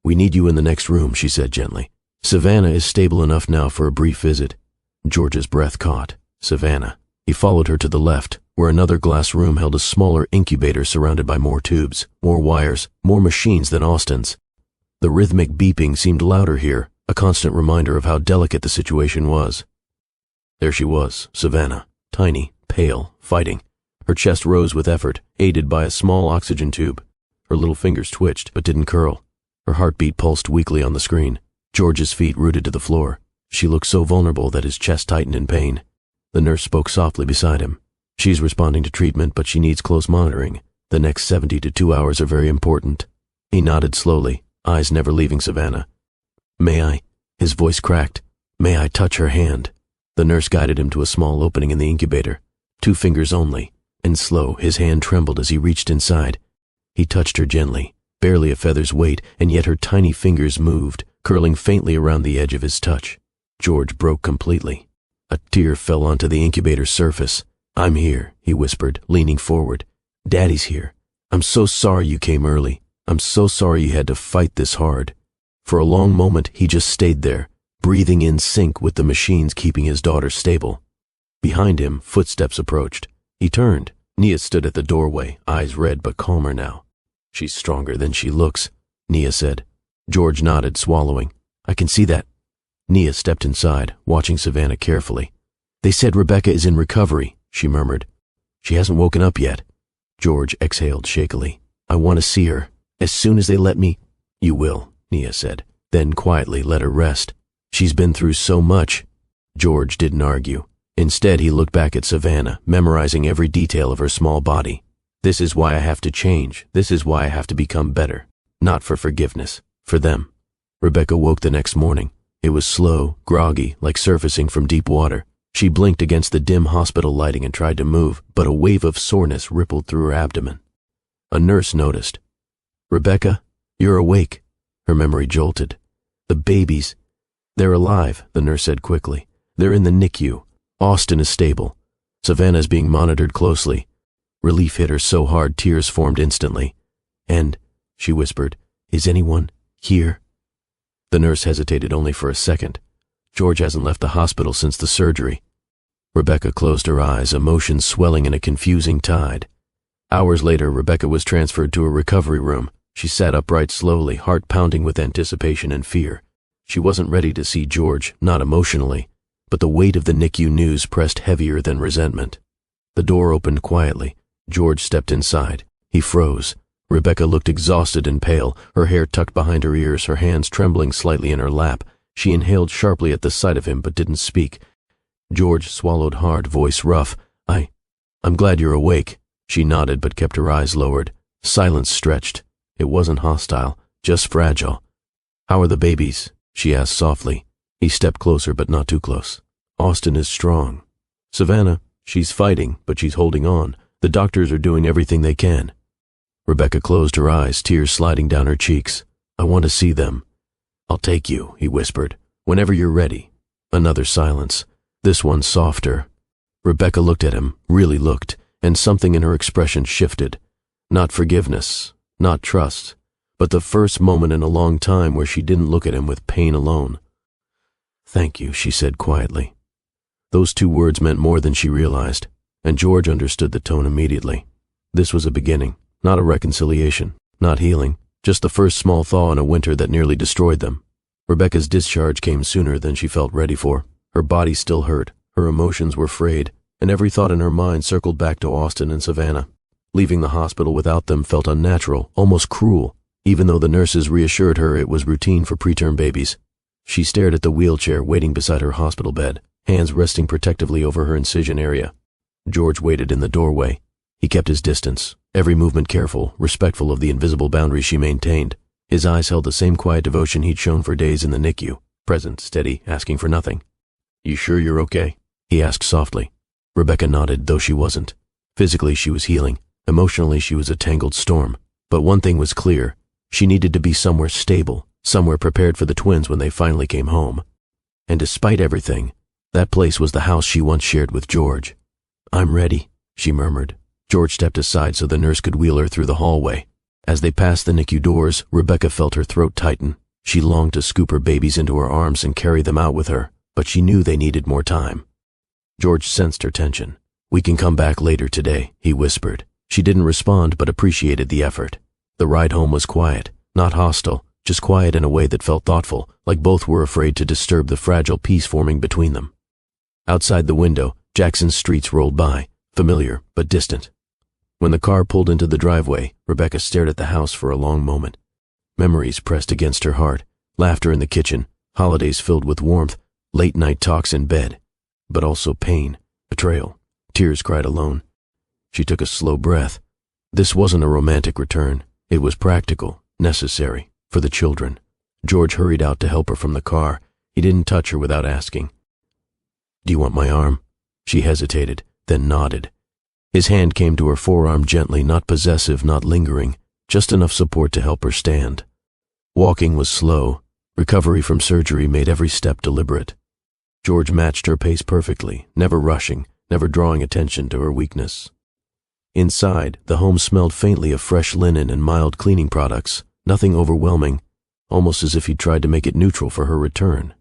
[SPEAKER 1] We need you in the next room, she said gently. Savannah is stable enough now for a brief visit. George's breath caught. Savannah. He followed her to the left, where another glass room held a smaller incubator surrounded by more tubes, more wires, more machines than Austin's. The rhythmic beeping seemed louder here, a constant reminder of how delicate the situation was. There she was, Savannah, tiny, pale, fighting. Her chest rose with effort, aided by a small oxygen tube. Her little fingers twitched, but didn't curl. Her heartbeat pulsed weakly on the screen. George's feet rooted to the floor. She looked so vulnerable that his chest tightened in pain. The nurse spoke softly beside him. She's responding to treatment, but she needs close monitoring. The next 70 to 2 hours are very important. He nodded slowly, eyes never leaving Savannah. May I? His voice cracked. May I touch her hand? The nurse guided him to a small opening in the incubator. 2 fingers only, and slow, his hand trembled as he reached inside. He touched her gently, barely a feather's weight, and yet her tiny fingers moved, curling faintly around the edge of his touch. George broke completely. A tear fell onto the incubator's surface. I'm here, he whispered, leaning forward. Daddy's here. I'm so sorry you came early. I'm so sorry you had to fight this hard." For a long moment, he just stayed there, breathing in sync with the machines keeping his daughter stable. Behind him, footsteps approached. He turned. Nia stood at the doorway, eyes red but calmer now. "She's stronger than she looks," Nia said. George nodded, swallowing. "I can see that." Nia stepped inside, watching Savannah carefully. "They said Rebecca is in recovery," she murmured. "She hasn't woken up yet." George exhaled shakily. "I want to see her. As soon as they let me—" "You will," Nia said, then quietly let her rest. "She's been through so much." George didn't argue. Instead, he looked back at Savannah, memorizing every detail of her small body. "This is why I have to change. This is why I have to become better. Not for forgiveness. For them." Rebecca woke the next morning. It was slow, groggy, like surfacing from deep water. She blinked against the dim hospital lighting and tried to move, but a wave of soreness rippled through her abdomen. A nurse noticed. "Rebecca, you're awake." Her memory jolted. "The babies. They're alive," the nurse said quickly. "They're in the NICU. Austin is stable. Savannah is being monitored closely." Relief hit her so hard tears formed instantly. "And," she whispered, "is anyone here?" The nurse hesitated only for a second. "George hasn't left the hospital since the surgery." Rebecca closed her eyes, emotions swelling in a confusing tide. Hours later, Rebecca was transferred to a recovery room. She sat upright slowly, heart pounding with anticipation and fear. She wasn't ready to see George, not emotionally, but the weight of the NICU news pressed heavier than resentment. The door opened quietly. George stepped inside. He froze. Rebecca looked exhausted and pale, her hair tucked behind her ears, her hands trembling slightly in her lap. She inhaled sharply at the sight of him but didn't speak. George swallowed hard, voice rough. I'm glad you're awake." She nodded but kept her eyes lowered. Silence stretched. It wasn't hostile, just fragile. "How are the babies?" she asked softly. He stepped closer but not too close. "Austin is strong. Savannah, she's fighting, but she's holding on. The doctors are doing everything they can." Rebecca closed her eyes, tears sliding down her cheeks. "I want to see them." "I'll take you," he whispered, "whenever you're ready." Another silence, this one softer. Rebecca looked at him, really looked, and something in her expression shifted. Not forgiveness, not trust, but the first moment in a long time where she didn't look at him with pain alone. "Thank you," she said quietly. Those two words meant more than she realized, and George understood the tone immediately. This was a beginning, not a reconciliation, not healing, just the first small thaw in a winter that nearly destroyed them. Rebecca's discharge came sooner than she felt ready for. Her body still hurt, her emotions were frayed, and every thought in her mind circled back to Austin and Savannah. Leaving the hospital without them felt unnatural, almost cruel, even though the nurses reassured her it was routine for preterm babies. She stared at the wheelchair waiting beside her hospital bed, hands resting protectively over her incision area. George waited in the doorway. He kept his distance, every movement careful, respectful of the invisible boundaries she maintained. His eyes held the same quiet devotion he'd shown for days in the NICU, present, steady, asking for nothing. "You sure you're okay?" he asked softly. Rebecca nodded, though she wasn't. Physically, she was healing. Emotionally, she was a tangled storm. But one thing was clear. She needed to be somewhere stable, somewhere prepared for the twins when they finally came home. And despite everything, that place was the house she once shared with George. "I'm ready," she murmured. George stepped aside so the nurse could wheel her through the hallway. As they passed the NICU doors, Rebecca felt her throat tighten. She longed to scoop her babies into her arms and carry them out with her, but she knew they needed more time. George sensed her tension. "We can come back later today," he whispered. She didn't respond but appreciated the effort. The ride home was quiet, not hostile, just quiet in a way that felt thoughtful, like both were afraid to disturb the fragile peace forming between them. Outside the window, Jackson's streets rolled by, familiar but distant. When the car pulled into the driveway, Rebecca stared at the house for a long moment. Memories pressed against her heart, laughter in the kitchen, holidays filled with warmth, late-night talks in bed, but also pain, betrayal, tears cried alone. She took a slow breath. This wasn't a romantic return. It was practical, necessary, for the children. George hurried out to help her from the car. He didn't touch her without asking. "Do you want my arm?" She hesitated, then nodded. His hand came to her forearm gently, not possessive, not lingering, just enough support to help her stand. Walking was slow. Recovery from surgery made every step deliberate. George matched her pace perfectly, never rushing, never drawing attention to her weakness. Inside, the home smelled faintly of fresh linen and mild cleaning products, nothing overwhelming, almost as if he'd tried to make it neutral for her return.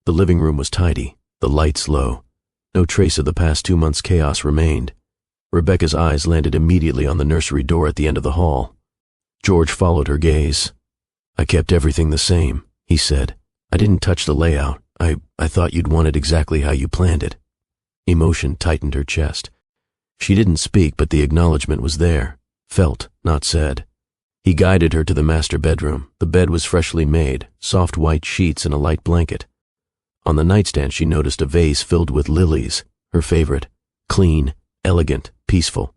[SPEAKER 1] The living room was tidy, the lights low. No trace of the past 2 months' chaos remained. Rebecca's eyes landed immediately on the nursery door at the end of the hall. George followed her gaze. "I kept everything the same," he said. "I didn't touch the layout. I thought you'd want it exactly how you planned it." Emotion tightened her chest. She didn't speak, but the acknowledgement was there, felt, not said. He guided her to the master bedroom. The bed was freshly made, soft white sheets and a light blanket. On the nightstand she noticed a vase filled with lilies, her favorite, clean, elegant, peaceful.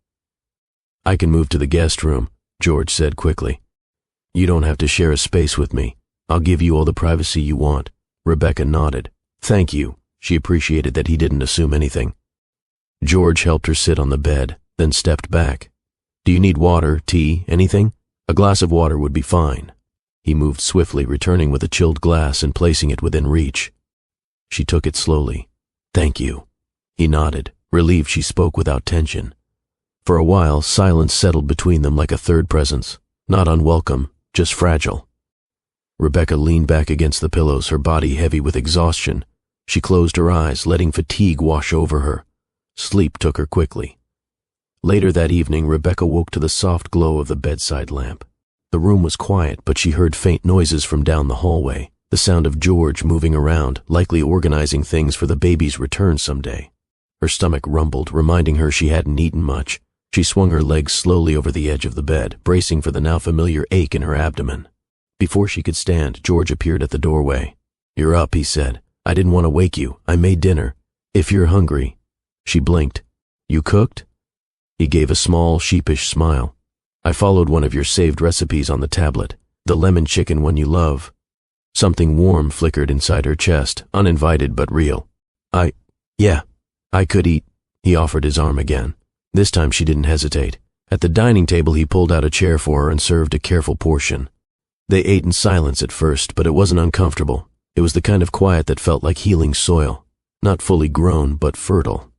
[SPEAKER 1] "I can move to the guest room," George said quickly. "You don't have to share a space with me. I'll give you all the privacy you want." Rebecca nodded. "Thank you." She appreciated that he didn't assume anything. George helped her sit on the bed, then stepped back. "Do you need water, tea, anything? A glass of water would be fine." He moved swiftly, returning with a chilled glass and placing it within reach. She took it slowly. "Thank you." He nodded, relieved she spoke without tension. For a while, silence settled between them like a third presence, not unwelcome, just fragile. Rebecca leaned back against the pillows, her body heavy with exhaustion. She closed her eyes, letting fatigue wash over her. Sleep took her quickly. Later that evening, Rebecca woke to the soft glow of the bedside lamp. The room was quiet, but she heard faint noises from down the hallway, the sound of George moving around, likely organizing things for the baby's return someday. Her stomach rumbled, reminding her she hadn't eaten much. She swung her legs slowly over the edge of the bed, bracing for the now familiar ache in her abdomen. Before she could stand, George appeared at the doorway. "You're up," he said. "I didn't want to wake you. I made dinner. If you're hungry." She blinked. "You cooked?" He gave a small, sheepish smile. "I followed one of your saved recipes on the tablet, the lemon chicken one you love." Something warm flickered inside her chest, uninvited but real. Yeah, I could eat." He offered his arm again. This time she didn't hesitate. At the dining table he pulled out a chair for her and served a careful portion. They ate in silence at first, but it wasn't uncomfortable. It was the kind of quiet that felt like healing soil, not fully grown, but fertile.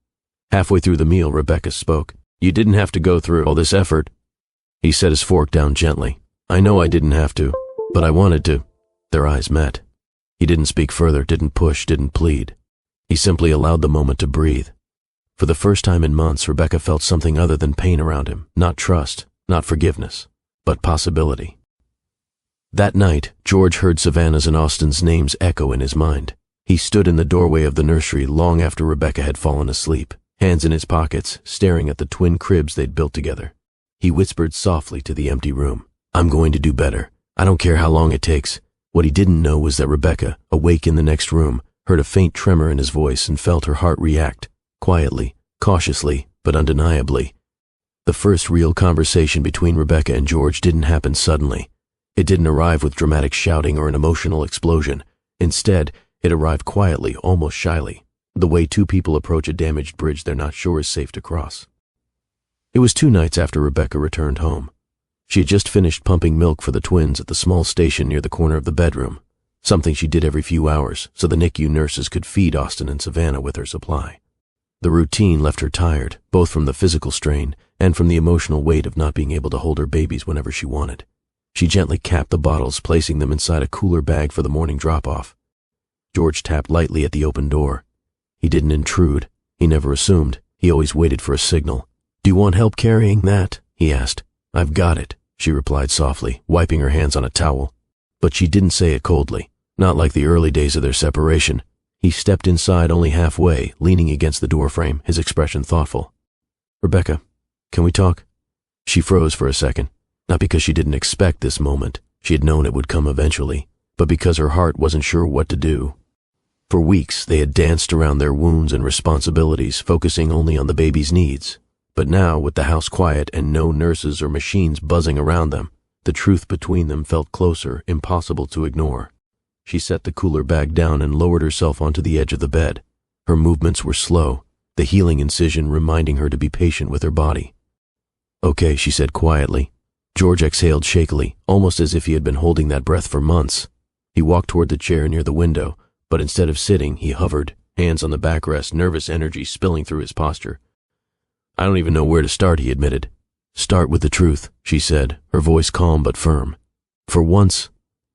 [SPEAKER 1] Halfway through the meal, Rebecca spoke. "You didn't have to go through all this effort." He set his fork down gently. "I know I didn't have to, but I wanted to." Their eyes met. He didn't speak further, didn't push, didn't plead. He simply allowed the moment to breathe. For the first time in months, Rebecca felt something other than pain around him, not trust, not forgiveness, but possibility. That night, George heard Savannah's and Austin's names echo in his mind. He stood in the doorway of the nursery long after Rebecca had fallen asleep, hands in his pockets, staring at the twin cribs they'd built together. He whispered softly to the empty room, "I'm going to do better. I don't care how long it takes." What he didn't know was that Rebecca, awake in the next room, heard a faint tremor in his voice and felt her heart react, quietly, cautiously, but undeniably. The first real conversation between Rebecca and George didn't happen suddenly. It didn't arrive with dramatic shouting or an emotional explosion. Instead, it arrived quietly, almost shyly, the way two people approach a damaged bridge they're not sure is safe to cross. It was 2 nights after Rebecca returned home. She had just finished pumping milk for the twins at the small station near the corner of the bedroom, something she did every few hours so the NICU nurses could feed Austin and Savannah with her supply. The routine left her tired, both from the physical strain and from the emotional weight of not being able to hold her babies whenever she wanted. She gently capped the bottles, placing them inside a cooler bag for the morning drop-off. George tapped lightly at the open door. He didn't intrude. He never assumed. He always waited for a signal. "Do you want help carrying that?" he asked. "I've got it," she replied softly, wiping her hands on a towel. But she didn't say it coldly, not like the early days of their separation. He stepped inside only halfway, leaning against the doorframe, his expression thoughtful. "Rebecca, can we talk?" She froze for a second. Not because she didn't expect this moment, she had known it would come eventually, but because her heart wasn't sure what to do. For weeks, they had danced around their wounds and responsibilities, focusing only on the baby's needs. But now, with the house quiet and no nurses or machines buzzing around them, the truth between them felt closer, impossible to ignore. She set the cooler bag down and lowered herself onto the edge of the bed. Her movements were slow, the healing incision reminding her to be patient with her body. "Okay," she said quietly. George exhaled shakily, almost as if he had been holding that breath for months. He walked toward the chair near the window, but instead of sitting, he hovered, hands on the backrest, nervous energy spilling through his posture. I don't even know where to start, he admitted. Start with the truth, she said, her voice calm but firm. For once,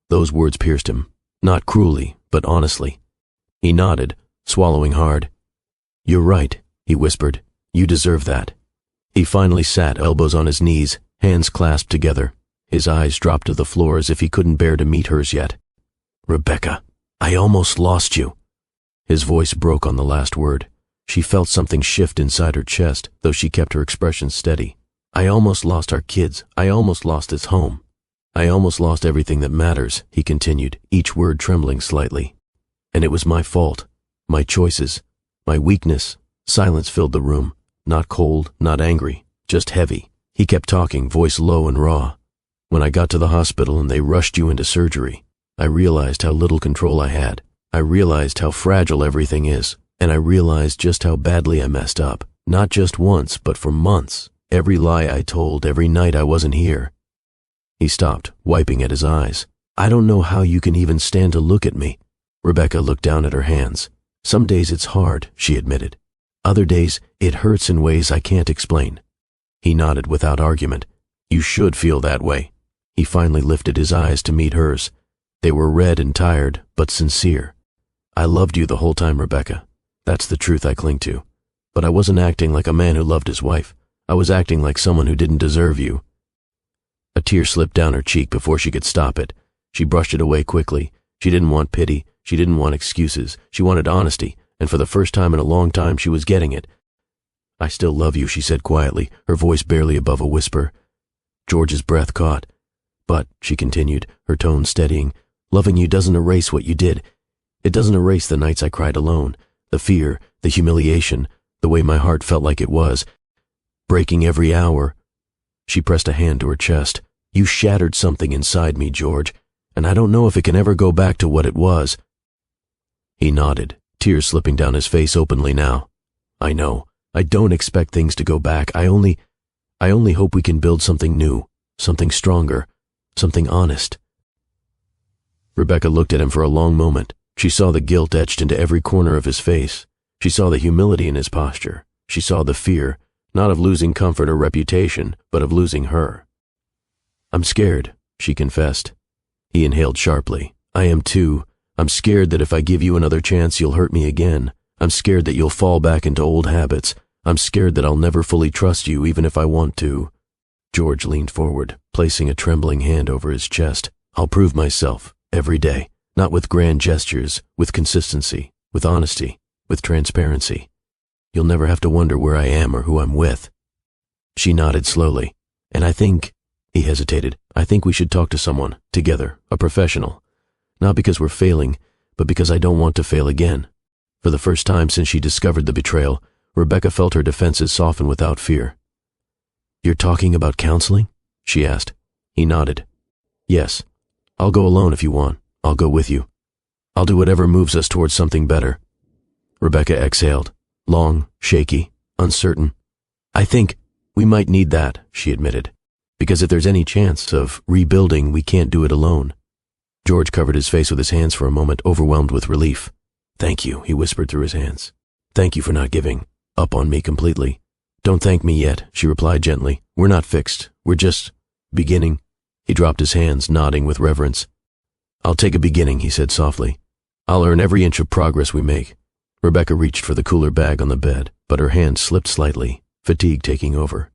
[SPEAKER 1] those words pierced him, not cruelly, but honestly. He nodded, swallowing hard. You're right, he whispered. You deserve that. He finally sat, elbows on his knees, hands clasped together. His eyes dropped to the floor as if he couldn't bear to meet hers yet. Rebecca, I almost lost you. His voice broke on the last word. She felt something shift inside her chest, though she kept her expression steady. I almost lost our kids. I almost lost this home. I almost lost everything that matters, he continued, each word trembling slightly. And it was my fault, my choices, my weakness. Silence filled the room, not cold, not angry, just heavy. He kept talking, voice low and raw. When I got to the hospital and they rushed you into surgery, I realized how little control I had. I realized how fragile everything is, and I realized just how badly I messed up. Not just once, but for months. Every lie I told, every night I wasn't here. He stopped, wiping at his eyes. I don't know how you can even stand to look at me. Rebecca looked down at her hands. Some days it's hard, she admitted. Other days, it hurts in ways I can't explain. He nodded without argument. You should feel that way. He finally lifted his eyes to meet hers. They were red and tired, but sincere. I loved you the whole time, Rebecca. That's the truth I cling to. But I wasn't acting like a man who loved his wife. I was acting like someone who didn't deserve you. A tear slipped down her cheek before she could stop it. She brushed it away quickly. She didn't want pity. She didn't want excuses. She wanted honesty, and for the first time in a long time she was getting it. I still love you, she said quietly, her voice barely above a whisper. George's breath caught. But, she continued, her tone steadying, loving you doesn't erase what you did. It doesn't erase the nights I cried alone, the fear, the humiliation, the way my heart felt like it was, breaking every hour. She pressed a hand to her chest. You shattered something inside me, George, and I don't know if it can ever go back to what it was. He nodded, tears slipping down his face openly now. I know. I don't expect things to go back. I only hope we can build something new, something stronger, something honest. Rebecca looked at him for a long moment. She saw the guilt etched into every corner of his face. She saw the humility in his posture. She saw the fear, not of losing comfort or reputation, but of losing her. I'm scared, she confessed. He inhaled sharply. I am too. I'm scared that if I give you another chance, you'll hurt me again. I'm scared that you'll fall back into old habits. I'm scared that I'll never fully trust you, even if I want to. George leaned forward, placing a trembling hand over his chest. I'll prove myself, every day, not with grand gestures, with consistency, with honesty, with transparency. You'll never have to wonder where I am or who I'm with. She nodded slowly. And I think, he hesitated, I think we should talk to someone, together, a professional. Not because we're failing, but because I don't want to fail again. For the first time since she discovered the betrayal, Rebecca felt her defenses soften without fear. You're talking about counseling? She asked. He nodded. Yes. I'll go alone if you want. I'll go with you. I'll do whatever moves us towards something better. Rebecca exhaled, long, shaky, uncertain. I think we might need that, she admitted, because if there's any chance of rebuilding, we can't do it alone. George covered his face with his hands for a moment, overwhelmed with relief. Thank you, he whispered through his hands. Thank you for not giving up on me completely. Don't thank me yet, she replied gently. We're not fixed. We're just beginning. He dropped his hands, nodding with reverence. I'll take a beginning, he said softly. I'll earn every inch of progress we make. Rebecca reached for the cooler bag on the bed, but her hand slipped slightly, fatigue taking over.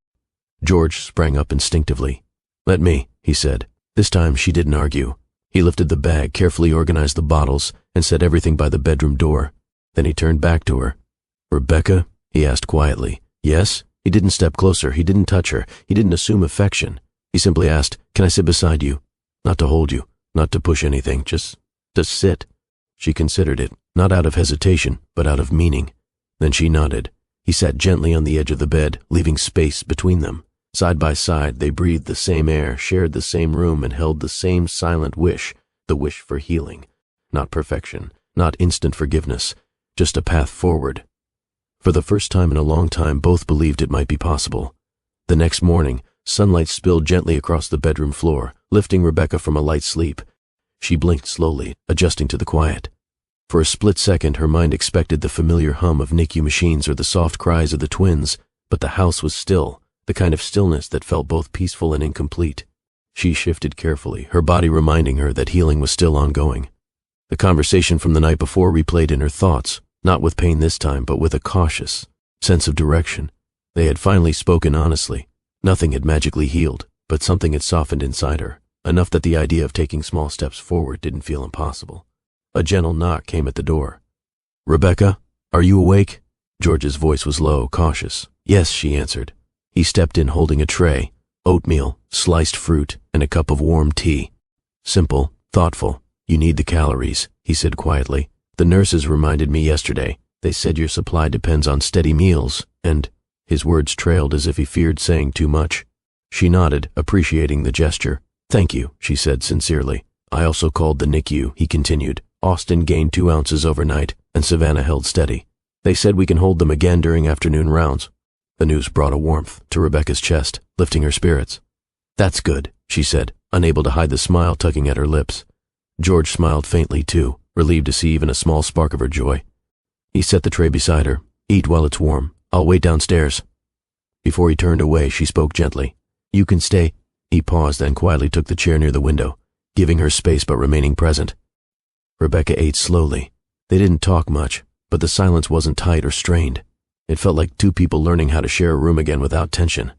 [SPEAKER 1] George sprang up instinctively. Let me, he said. This time she didn't argue. He lifted the bag, carefully organized the bottles, and set everything by the bedroom door. Then he turned back to her. Rebecca? He asked quietly. Yes? He didn't step closer. He didn't touch her. He didn't assume affection. He simply asked, Can I sit beside you? Not to hold you, not to push anything, just to sit. She considered it, not out of hesitation, but out of meaning. Then she nodded. He sat gently on the edge of the bed, leaving space between them. Side by side, they breathed the same air, shared the same room, and held the same silent wish, the wish for healing. Not perfection, not instant forgiveness, just a path forward. For the first time in a long time, both believed it might be possible. The next morning, sunlight spilled gently across the bedroom floor, lifting Rebecca from a light sleep. She blinked slowly, adjusting to the quiet. For a split second, her mind expected the familiar hum of NICU machines or the soft cries of the twins, but the house was still, the kind of stillness that felt both peaceful and incomplete. She shifted carefully, her body reminding her that healing was still ongoing. The conversation from the night before replayed in her thoughts, not with pain this time, but with a cautious sense of direction. They had finally spoken honestly. Nothing had magically healed, but something had softened inside her, enough that the idea of taking small steps forward didn't feel impossible. A gentle knock came at the door. "Rebecca, are you awake?" George's voice was low, cautious. "Yes," she answered. He stepped in holding a tray, oatmeal, sliced fruit, and a cup of warm tea. "Simple, thoughtful. You need the calories," he said quietly. "The nurses reminded me yesterday. They said your supply depends on steady meals, and—" His words trailed as if he feared saying too much. She nodded, appreciating the gesture. "Thank you," she said sincerely. "I also called the NICU," he continued. "Austin gained 2 ounces overnight, and Savannah held steady. They said we can hold them again during afternoon rounds." The news brought a warmth to Rebecca's chest, lifting her spirits. "That's good," she said, unable to hide the smile tugging at her lips. George smiled faintly too, relieved to see even a small spark of her joy. He set the tray beside her. "Eat while it's warm. I'll wait downstairs." Before he turned away, she spoke gently. "You can stay." He paused, then quietly took the chair near the window, giving her space but remaining present. Rebecca ate slowly. They didn't talk much, but the silence wasn't tight or strained. It felt like 2 people learning how to share a room again without tension.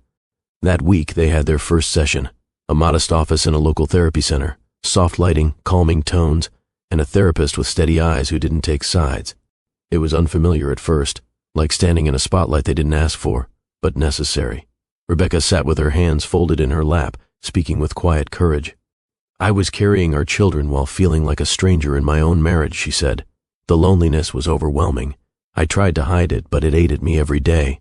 [SPEAKER 1] That week they had their first session, a modest office in a local therapy center, soft lighting, calming tones, and a therapist with steady eyes who didn't take sides. It was unfamiliar at first, like standing in a spotlight they didn't ask for, but necessary. Rebecca sat with her hands folded in her lap, speaking with quiet courage. "I was carrying our children while feeling like a stranger in my own marriage," she said. "The loneliness was overwhelming. I tried to hide it, but it ate at me every day."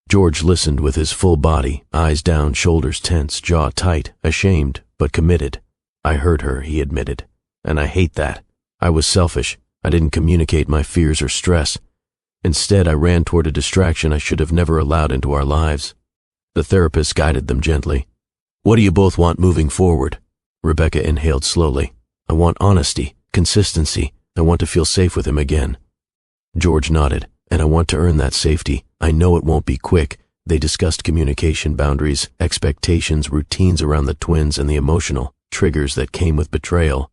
[SPEAKER 1] George listened with his full body, eyes down, shoulders tense, jaw tight, ashamed, but committed. "I hurt her," he admitted, "and I hate that. I was selfish. I didn't communicate my fears or stress. Instead, I ran toward a distraction I should have never allowed into our lives." The therapist guided them gently. "What do you both want moving forward?" Rebecca inhaled slowly. "I want honesty, consistency. I want to feel safe with him again." George nodded. "And I want to earn that safety. I know it won't be quick." They discussed communication boundaries, expectations, routines around the twins, and the emotional triggers that came with betrayal.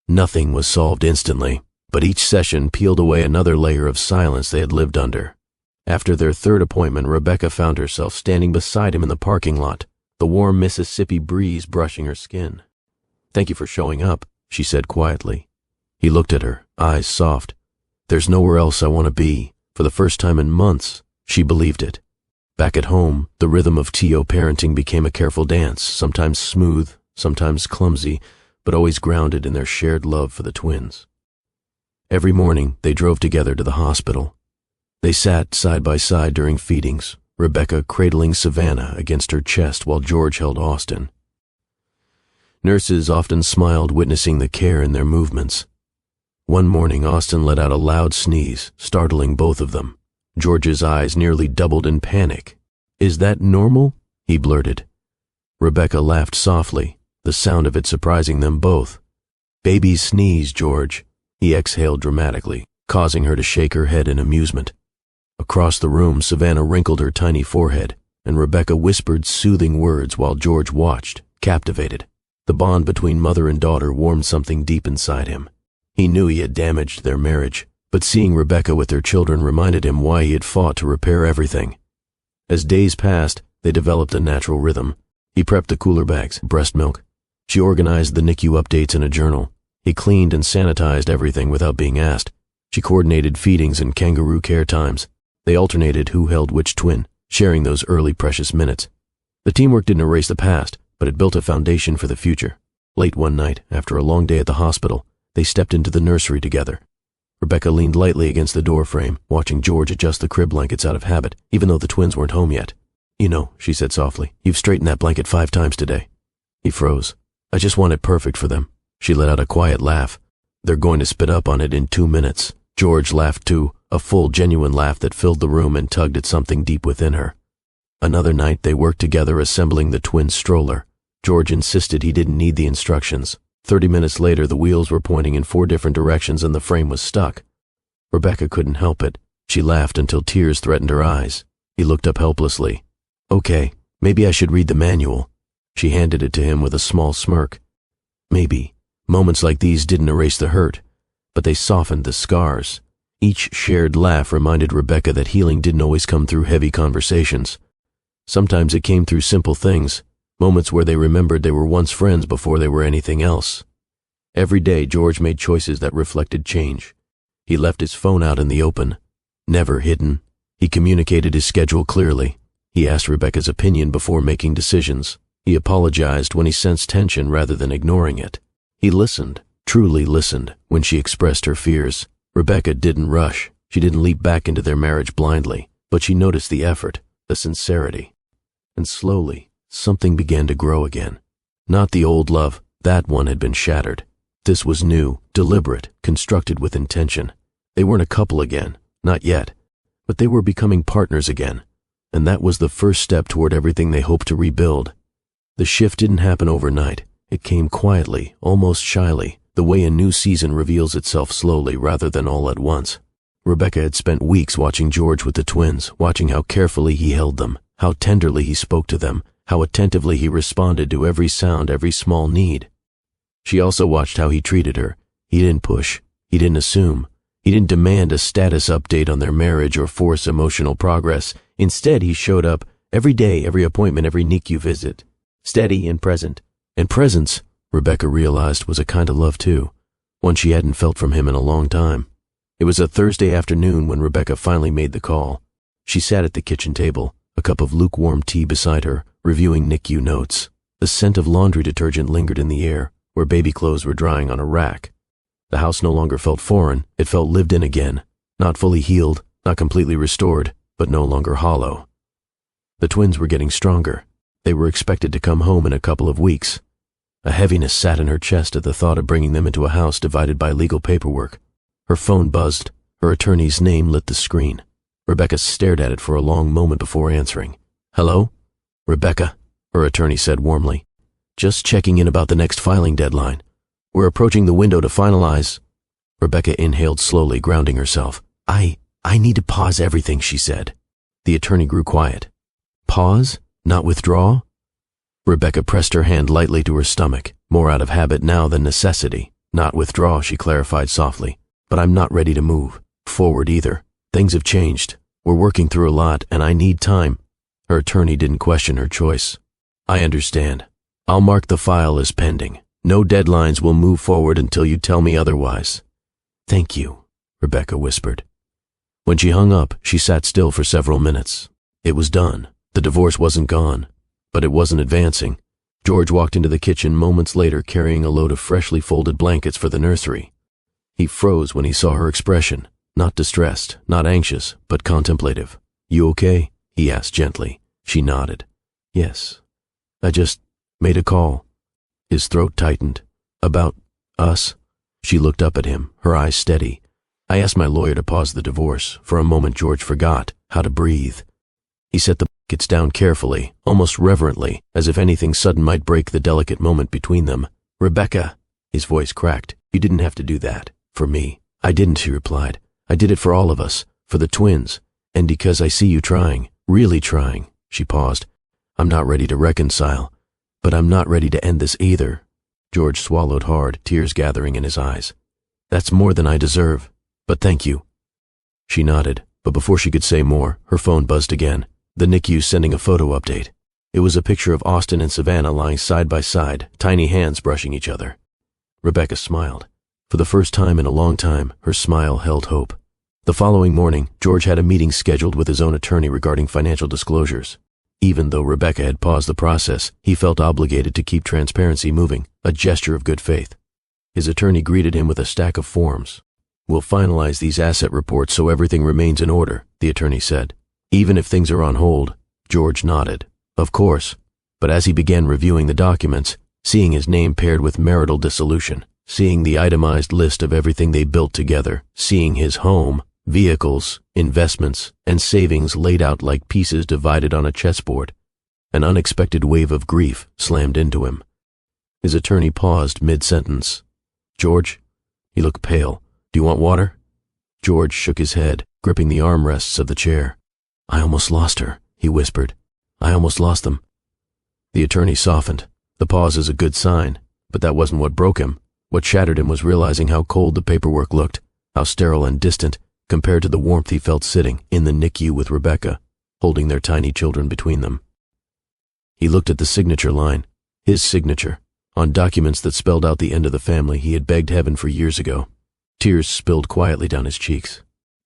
[SPEAKER 1] Nothing was solved instantly, but each session peeled away another layer of silence they had lived under. After their third appointment, Rebecca found herself standing beside him in the parking lot, the warm Mississippi breeze brushing her skin. "Thank you for showing up," she said quietly. He looked at her, eyes soft. "There's nowhere else I want to be." For the first time in months, she believed it. Back at home, the rhythm of TO parenting became a careful dance, sometimes smooth, sometimes clumsy, but always grounded in their shared love for the twins. Every morning, they drove together to the hospital. They sat side by side during feedings, Rebecca cradling Savannah against her chest while George held Austin. Nurses often smiled witnessing the care in their movements. One morning, Austin let out a loud sneeze, startling both of them. George's eyes nearly doubled in panic. "Is that normal?" he blurted. Rebecca laughed softly, the sound of it surprising them both. "Babies sneeze, George." He exhaled dramatically, causing her to shake her head in amusement. Across the room, Savannah wrinkled her tiny forehead, and Rebecca whispered soothing words while George watched, captivated. The bond between mother and daughter warmed something deep inside him. He knew he had damaged their marriage, but seeing Rebecca with their children reminded him why he had fought to repair everything. As days passed, they developed a natural rhythm. He prepped the cooler bags, breast milk. She organized the NICU updates in a journal. He cleaned and sanitized everything without being asked. She coordinated feedings and kangaroo care times. They alternated who held which twin, sharing those early precious minutes. The teamwork didn't erase the past, but it built a foundation for the future. Late one night, after a long day at the hospital, they stepped into the nursery together. Rebecca leaned lightly against the door frame, watching George adjust the crib blankets out of habit, even though the twins weren't home yet. "You know," she said softly, "you've straightened that blanket 5 times today." He froze. "I just want it perfect for them." She let out a quiet laugh. "They're going to spit up on it in 2 minutes." George laughed too, a full, genuine laugh that filled the room and tugged at something deep within her. Another night they worked together assembling the twins' stroller. George insisted he didn't need the instructions. 30 minutes later, the wheels were pointing in 4 different directions and the frame was stuck. Rebecca couldn't help it. She laughed until tears threatened her eyes. He looked up helplessly. Okay, maybe I should read the manual. She handed it to him with a small smirk. Maybe. Moments like these didn't erase the hurt, but they softened the scars. Each shared laugh reminded Rebecca that healing didn't always come through heavy conversations. Sometimes it came through simple things, moments where they remembered they were once friends before they were anything else. Every day, George made choices that reflected change. He left his phone out in the open, never hidden. He communicated his schedule clearly. He asked Rebecca's opinion before making decisions. He apologized when he sensed tension rather than ignoring it. He listened, truly listened, when she expressed her fears. Rebecca didn't rush. She didn't leap back into their marriage blindly, but she noticed the effort, the sincerity. And slowly, something began to grow again. Not the old love, that one had been shattered. This was new, deliberate, constructed with intention. They weren't a couple again, not yet, but they were becoming partners again, and that was the first step toward everything they hoped to rebuild. The shift didn't happen overnight. It came quietly, almost shyly, the way a new season reveals itself slowly rather than all at once. Rebecca had spent weeks watching George with the twins, watching how carefully he held them, how tenderly he spoke to them, how attentively he responded to every sound, every small need. She also watched how he treated her. He didn't push. He didn't assume. He didn't demand a status update on their marriage or force emotional progress. Instead, he showed up every day, every appointment, every NICU visit, steady and present. And presence, Rebecca realized, was a kind of love too, one she hadn't felt from him in a long time. It was a Thursday afternoon when Rebecca finally made the call. She sat at the kitchen table, a cup of lukewarm tea beside her, reviewing NICU notes. The scent of laundry detergent lingered in the air, where baby clothes were drying on a rack. The house no longer felt foreign, it felt lived in again, not fully healed, not completely restored, but no longer hollow. The twins were getting stronger. They were expected to come home in a couple of weeks. A heaviness sat in her chest at the thought of bringing them into a house divided by legal paperwork. Her phone buzzed. Her attorney's name lit the screen. Rebecca stared at it for a long moment before answering. Hello? Rebecca, her attorney said warmly. Just checking in about the next filing deadline. We're approaching the window to finalize. Rebecca inhaled slowly, grounding herself. I need to pause everything, she said. The attorney grew quiet. Pause? Not withdraw? Rebecca pressed her hand lightly to her stomach, more out of habit now than necessity. Not withdraw, she clarified softly. But I'm not ready to move forward either. Things have changed. We're working through a lot, and I need time. Her attorney didn't question her choice. I understand. I'll mark the file as pending. No deadlines will move forward until you tell me otherwise. Thank you, Rebecca whispered. When she hung up, she sat still for several minutes. It was done. The divorce wasn't gone, but it wasn't advancing. George walked into the kitchen moments later carrying a load of freshly folded blankets for the nursery. He froze when he saw her expression, not distressed, not anxious, but contemplative. You okay? He asked gently. She nodded. Yes. I just made a call. His throat tightened. About us? She looked up at him, her eyes steady. I asked my lawyer to pause the divorce. For a moment, George forgot how to breathe. He set the blankets down carefully, almost reverently, as if anything sudden might break the delicate moment between them. Rebecca, his voice cracked. You didn't have to do that. For me. I didn't, she replied. I did it for all of us, for the twins, and because I see you trying, really trying. She paused. I'm not ready to reconcile, but I'm not ready to end this either. George swallowed hard, tears gathering in his eyes. That's more than I deserve, but thank you. She nodded, but before she could say more, her phone buzzed again. The NICU sending a photo update. It was a picture of Austin and Savannah lying side by side, tiny hands brushing each other. Rebecca smiled. For the first time in a long time, her smile held hope. The following morning, George had a meeting scheduled with his own attorney regarding financial disclosures. Even though Rebecca had paused the process, he felt obligated to keep transparency moving, a gesture of good faith. His attorney greeted him with a stack of forms. We'll finalize these asset reports so everything remains in order, the attorney said. Even if things are on hold. George nodded. Of course. But as he began reviewing the documents, seeing his name paired with marital dissolution, seeing the itemized list of everything they built together, seeing his home, vehicles, investments, and savings laid out like pieces divided on a chessboard, an unexpected wave of grief slammed into him. His attorney paused mid-sentence. George? He looked pale. Do you want water? George shook his head, gripping the armrests of the chair. "I almost lost her," he whispered. "I almost lost them." The attorney softened. The pause is a good sign, but that wasn't what broke him. What shattered him was realizing how cold the paperwork looked, how sterile and distant, compared to the warmth he felt sitting in the NICU with Rebecca, holding their tiny children between them. He looked at the signature line, his signature, on documents that spelled out the end of the family he had begged heaven for years ago. Tears spilled quietly down his cheeks.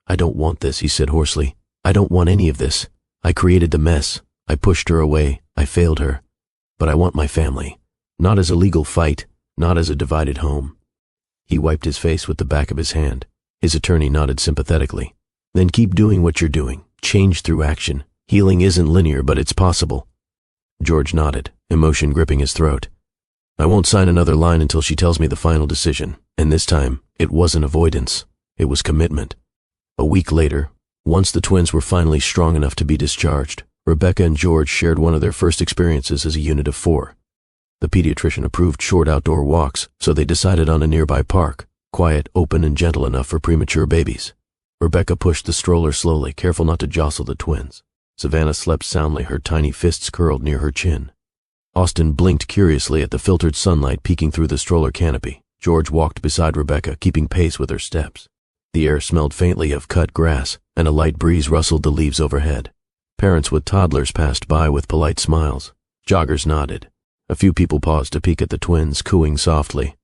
[SPEAKER 1] "I don't want this," he said hoarsely. "I don't want any of this. I created the mess. I pushed her away. I failed her. But I want my family. Not as a legal fight, not as a divided home." He wiped his face with the back of his hand. His attorney nodded sympathetically. "Then keep doing what you're doing. Change through action. Healing isn't linear, but it's possible." George nodded, emotion gripping his throat. "I won't sign another line until she tells me the final decision, and this time, it wasn't avoidance. It was commitment." A week later, once the twins were finally strong enough to be discharged, Rebecca and George shared one of their first experiences as a unit of 4. The pediatrician approved short outdoor walks, so they decided on a nearby park, quiet, open, and gentle enough for premature babies. Rebecca pushed the stroller slowly, careful not to jostle the twins. Savannah slept soundly, her tiny fists curled near her chin. Austin blinked curiously at the filtered sunlight peeking through the stroller canopy. George walked beside Rebecca, keeping pace with her steps. The air smelled faintly of cut grass, and a light breeze rustled the leaves overhead. Parents with toddlers passed by with polite smiles. Joggers nodded. A few people paused to peek at the twins, cooing softly.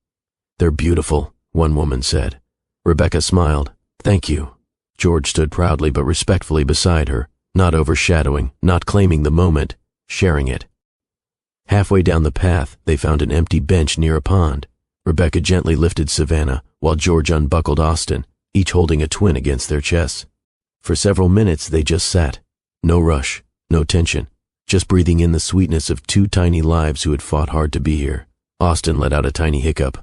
[SPEAKER 1] "They're beautiful," one woman said. Rebecca smiled. "Thank you." George stood proudly but respectfully beside her, not overshadowing, not claiming the moment, sharing it. Halfway down the path, they found an empty bench near a pond. Rebecca gently lifted Savannah, while George unbuckled Austin, each holding a twin against their chests. For several minutes they just sat. No rush, no tension, just breathing in the sweetness of 2 tiny lives who had fought hard to be here. Austin let out a tiny hiccup.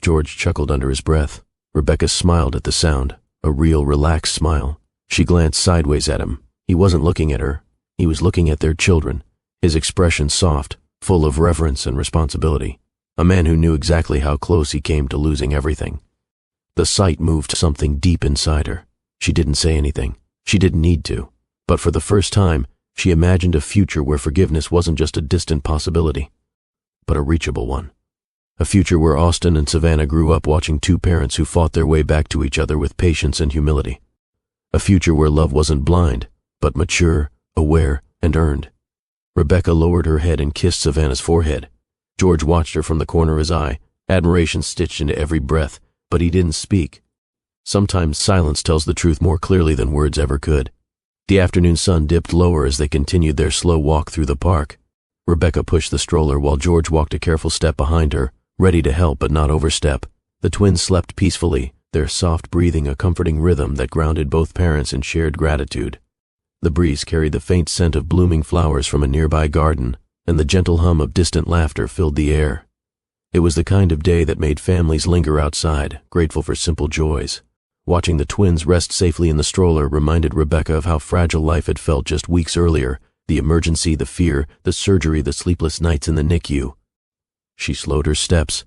[SPEAKER 1] George chuckled under his breath. Rebecca smiled at the sound, a real relaxed smile. She glanced sideways at him. He wasn't looking at her. He was looking at their children, his expression soft, full of reverence and responsibility. A man who knew exactly how close he came to losing everything. The sight moved something deep inside her. She didn't say anything. She didn't need to. But for the first time, she imagined a future where forgiveness wasn't just a distant possibility, but a reachable one. A future where Austin and Savannah grew up watching 2 parents who fought their way back to each other with patience and humility. A future where love wasn't blind, but mature, aware, and earned. Rebecca lowered her head and kissed Savannah's forehead. George watched her from the corner of his eye, admiration stitched into every breath, but he didn't speak. Sometimes silence tells the truth more clearly than words ever could. The afternoon sun dipped lower as they continued their slow walk through the park. Rebecca pushed the stroller while George walked a careful step behind her, ready to help but not overstep. The twins slept peacefully, their soft breathing a comforting rhythm that grounded both parents in shared gratitude. The breeze carried the faint scent of blooming flowers from a nearby garden, and the gentle hum of distant laughter filled the air. It was the kind of day that made families linger outside, grateful for simple joys. Watching the twins rest safely in the stroller reminded Rebecca of how fragile life had felt just weeks earlier, the emergency, the fear, the surgery, the sleepless nights in the NICU. She slowed her steps.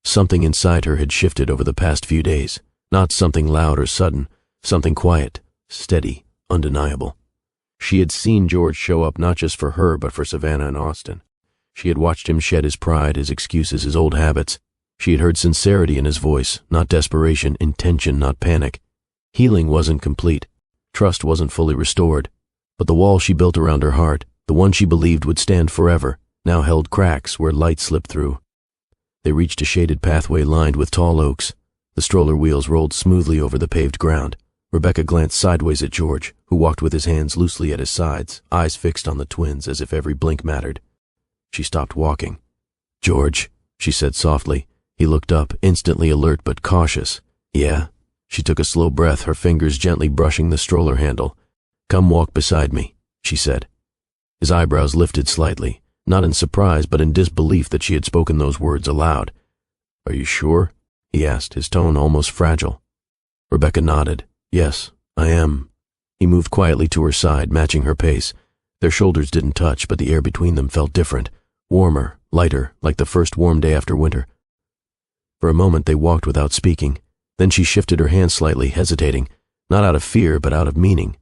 [SPEAKER 1] Something inside her had shifted over the past few days. Not something loud or sudden, something quiet, steady, undeniable. She had seen George show up not just for her but for Savannah and Austin. She had watched him shed his pride, his excuses, his old habits. She had heard sincerity in his voice, not desperation, intention, not panic. Healing wasn't complete. Trust wasn't fully restored. But the wall she built around her heart, the one she believed would stand forever, now held cracks where light slipped through. They reached a shaded pathway lined with tall oaks. The stroller wheels rolled smoothly over the paved ground. Rebecca glanced sideways at George, who walked with his hands loosely at his sides, eyes fixed on the twins as if every blink mattered. She stopped walking. "George," she said softly. He looked up, instantly alert but cautious. "Yeah?" She took a slow breath, her fingers gently brushing the stroller handle. "Come walk beside me," she said. His eyebrows lifted slightly, not in surprise but in disbelief that she had spoken those words aloud. "Are you sure?" he asked, his tone almost fragile. Rebecca nodded. "Yes, I am." He moved quietly to her side, matching her pace. Their shoulders didn't touch, but the air between them felt different, warmer, lighter, like the first warm day after winter. For a moment they walked without speaking. Then she shifted her hand slightly, hesitating, not out of fear but out of meaning.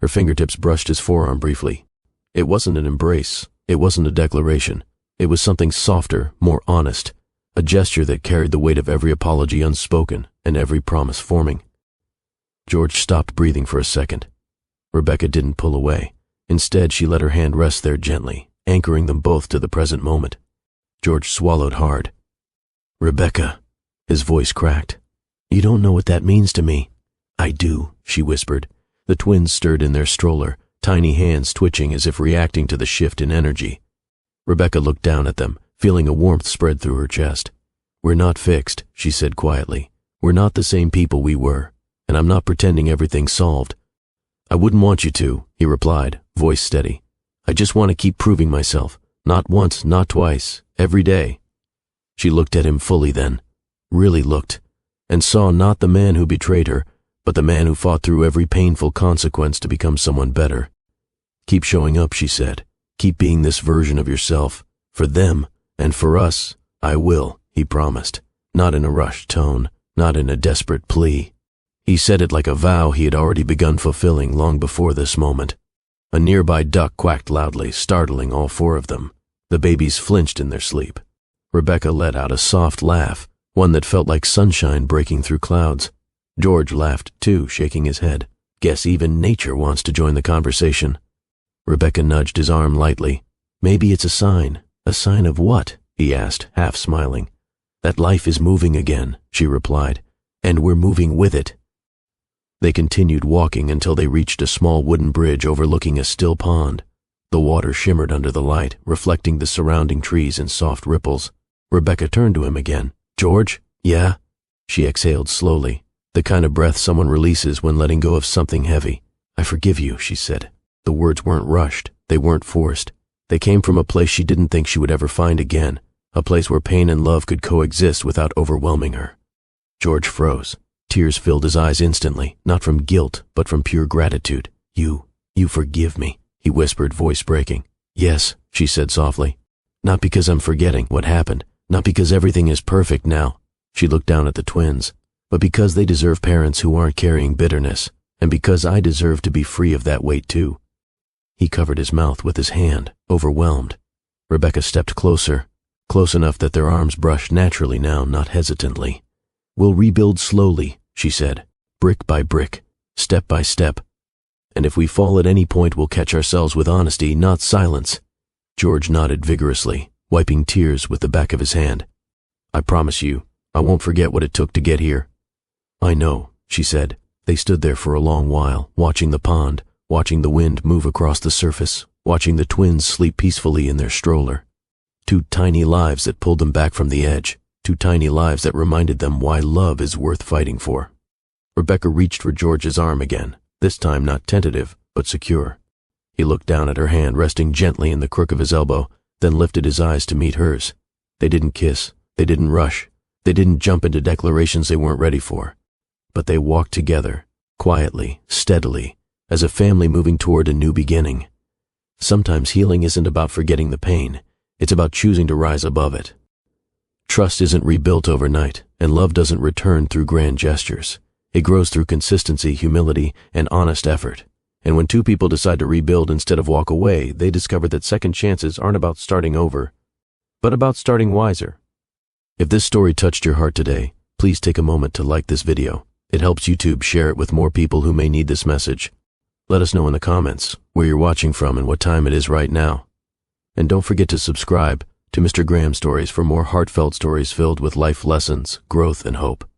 [SPEAKER 1] Her fingertips brushed his forearm briefly. It wasn't an embrace. It wasn't a declaration. It was something softer, more honest, a gesture that carried the weight of every apology unspoken and every promise forming. George stopped breathing for a second. Rebecca didn't pull away. Instead, she let her hand rest there gently, anchoring them both to the present moment. George swallowed hard. "Rebecca," his voice cracked. "You don't know what that means to me." "I do," she whispered. The twins stirred in their stroller, tiny hands twitching as if reacting to the shift in energy. Rebecca looked down at them, feeling a warmth spread through her chest. "We're not fixed," she said quietly. "We're not the same people we were, and I'm not pretending everything's solved." "I wouldn't want you to," he replied, voice steady. "I just want to keep proving myself. Not once, not twice, every day." She looked at him fully then, really looked, and saw not the man who betrayed her, but the man who fought through every painful consequence to become someone better. "Keep showing up," she said. "Keep being this version of yourself. For them, and for us, I will," he promised, not in a rushed tone, not in a desperate plea. He said it like a vow he had already begun fulfilling long before this moment. A nearby duck quacked loudly, startling all four of them. The babies flinched in their sleep. Rebecca let out a soft laugh, one that felt like sunshine breaking through clouds. George laughed too, shaking his head. "Guess even nature wants to join the conversation." Rebecca nudged his arm lightly. "Maybe it's a sign." "A sign of what?" he asked, half smiling. "That life is moving again," she replied, "and we're moving with it." They continued walking until they reached a small wooden bridge overlooking a still pond. The water shimmered under the light, reflecting the surrounding trees in soft ripples. Rebecca turned to him again. "George?" "Yeah?" She exhaled slowly, the kind of breath someone releases when letting go of something heavy. "I forgive you," she said. The words weren't rushed. They weren't forced. They came from a place she didn't think she would ever find again, a place where pain and love could coexist without overwhelming her. George froze. Tears filled his eyes instantly, not from guilt, but from pure gratitude. You forgive me," he whispered, voice breaking. "Yes," she said softly. "Not because I'm forgetting what happened, not because everything is perfect now." She looked down at the twins. "But because they deserve parents who aren't carrying bitterness, and because I deserve to be free of that weight too." He covered his mouth with his hand, overwhelmed. Rebecca stepped closer, close enough that their arms brushed naturally now, not hesitantly. "We'll rebuild slowly," she said, "brick by brick, step by step. And if we fall at any point, we'll catch ourselves with honesty, not silence." George nodded vigorously, wiping tears with the back of his hand. "I promise you, I won't forget what it took to get here." "I know," she said. They stood there for a long while, watching the pond, watching the wind move across the surface, watching the twins sleep peacefully in their stroller. Two tiny lives that pulled them back from the edge, two tiny lives that reminded them why love is worth fighting for. Rebecca reached for George's arm again, this time not tentative, but secure. He looked down at her hand resting gently in the crook of his elbow, then lifted his eyes to meet hers. They didn't kiss, they didn't rush, they didn't jump into declarations they weren't ready for. But they walked together, quietly, steadily, as a family moving toward a new beginning. Sometimes healing isn't about forgetting the pain, it's about choosing to rise above it. Trust isn't rebuilt overnight, and love doesn't return through grand gestures. It grows through consistency, humility, and honest effort. And when two people decide to rebuild instead of walk away, they discover that second chances aren't about starting over, but about starting wiser. If this story touched your heart today, please take a moment to like this video. It helps YouTube share it with more people who may need this message. Let us know in the comments where you're watching from and what time it is right now. And don't forget to subscribe to Mr. Graham Stories for more heartfelt stories filled with life lessons, growth, and hope.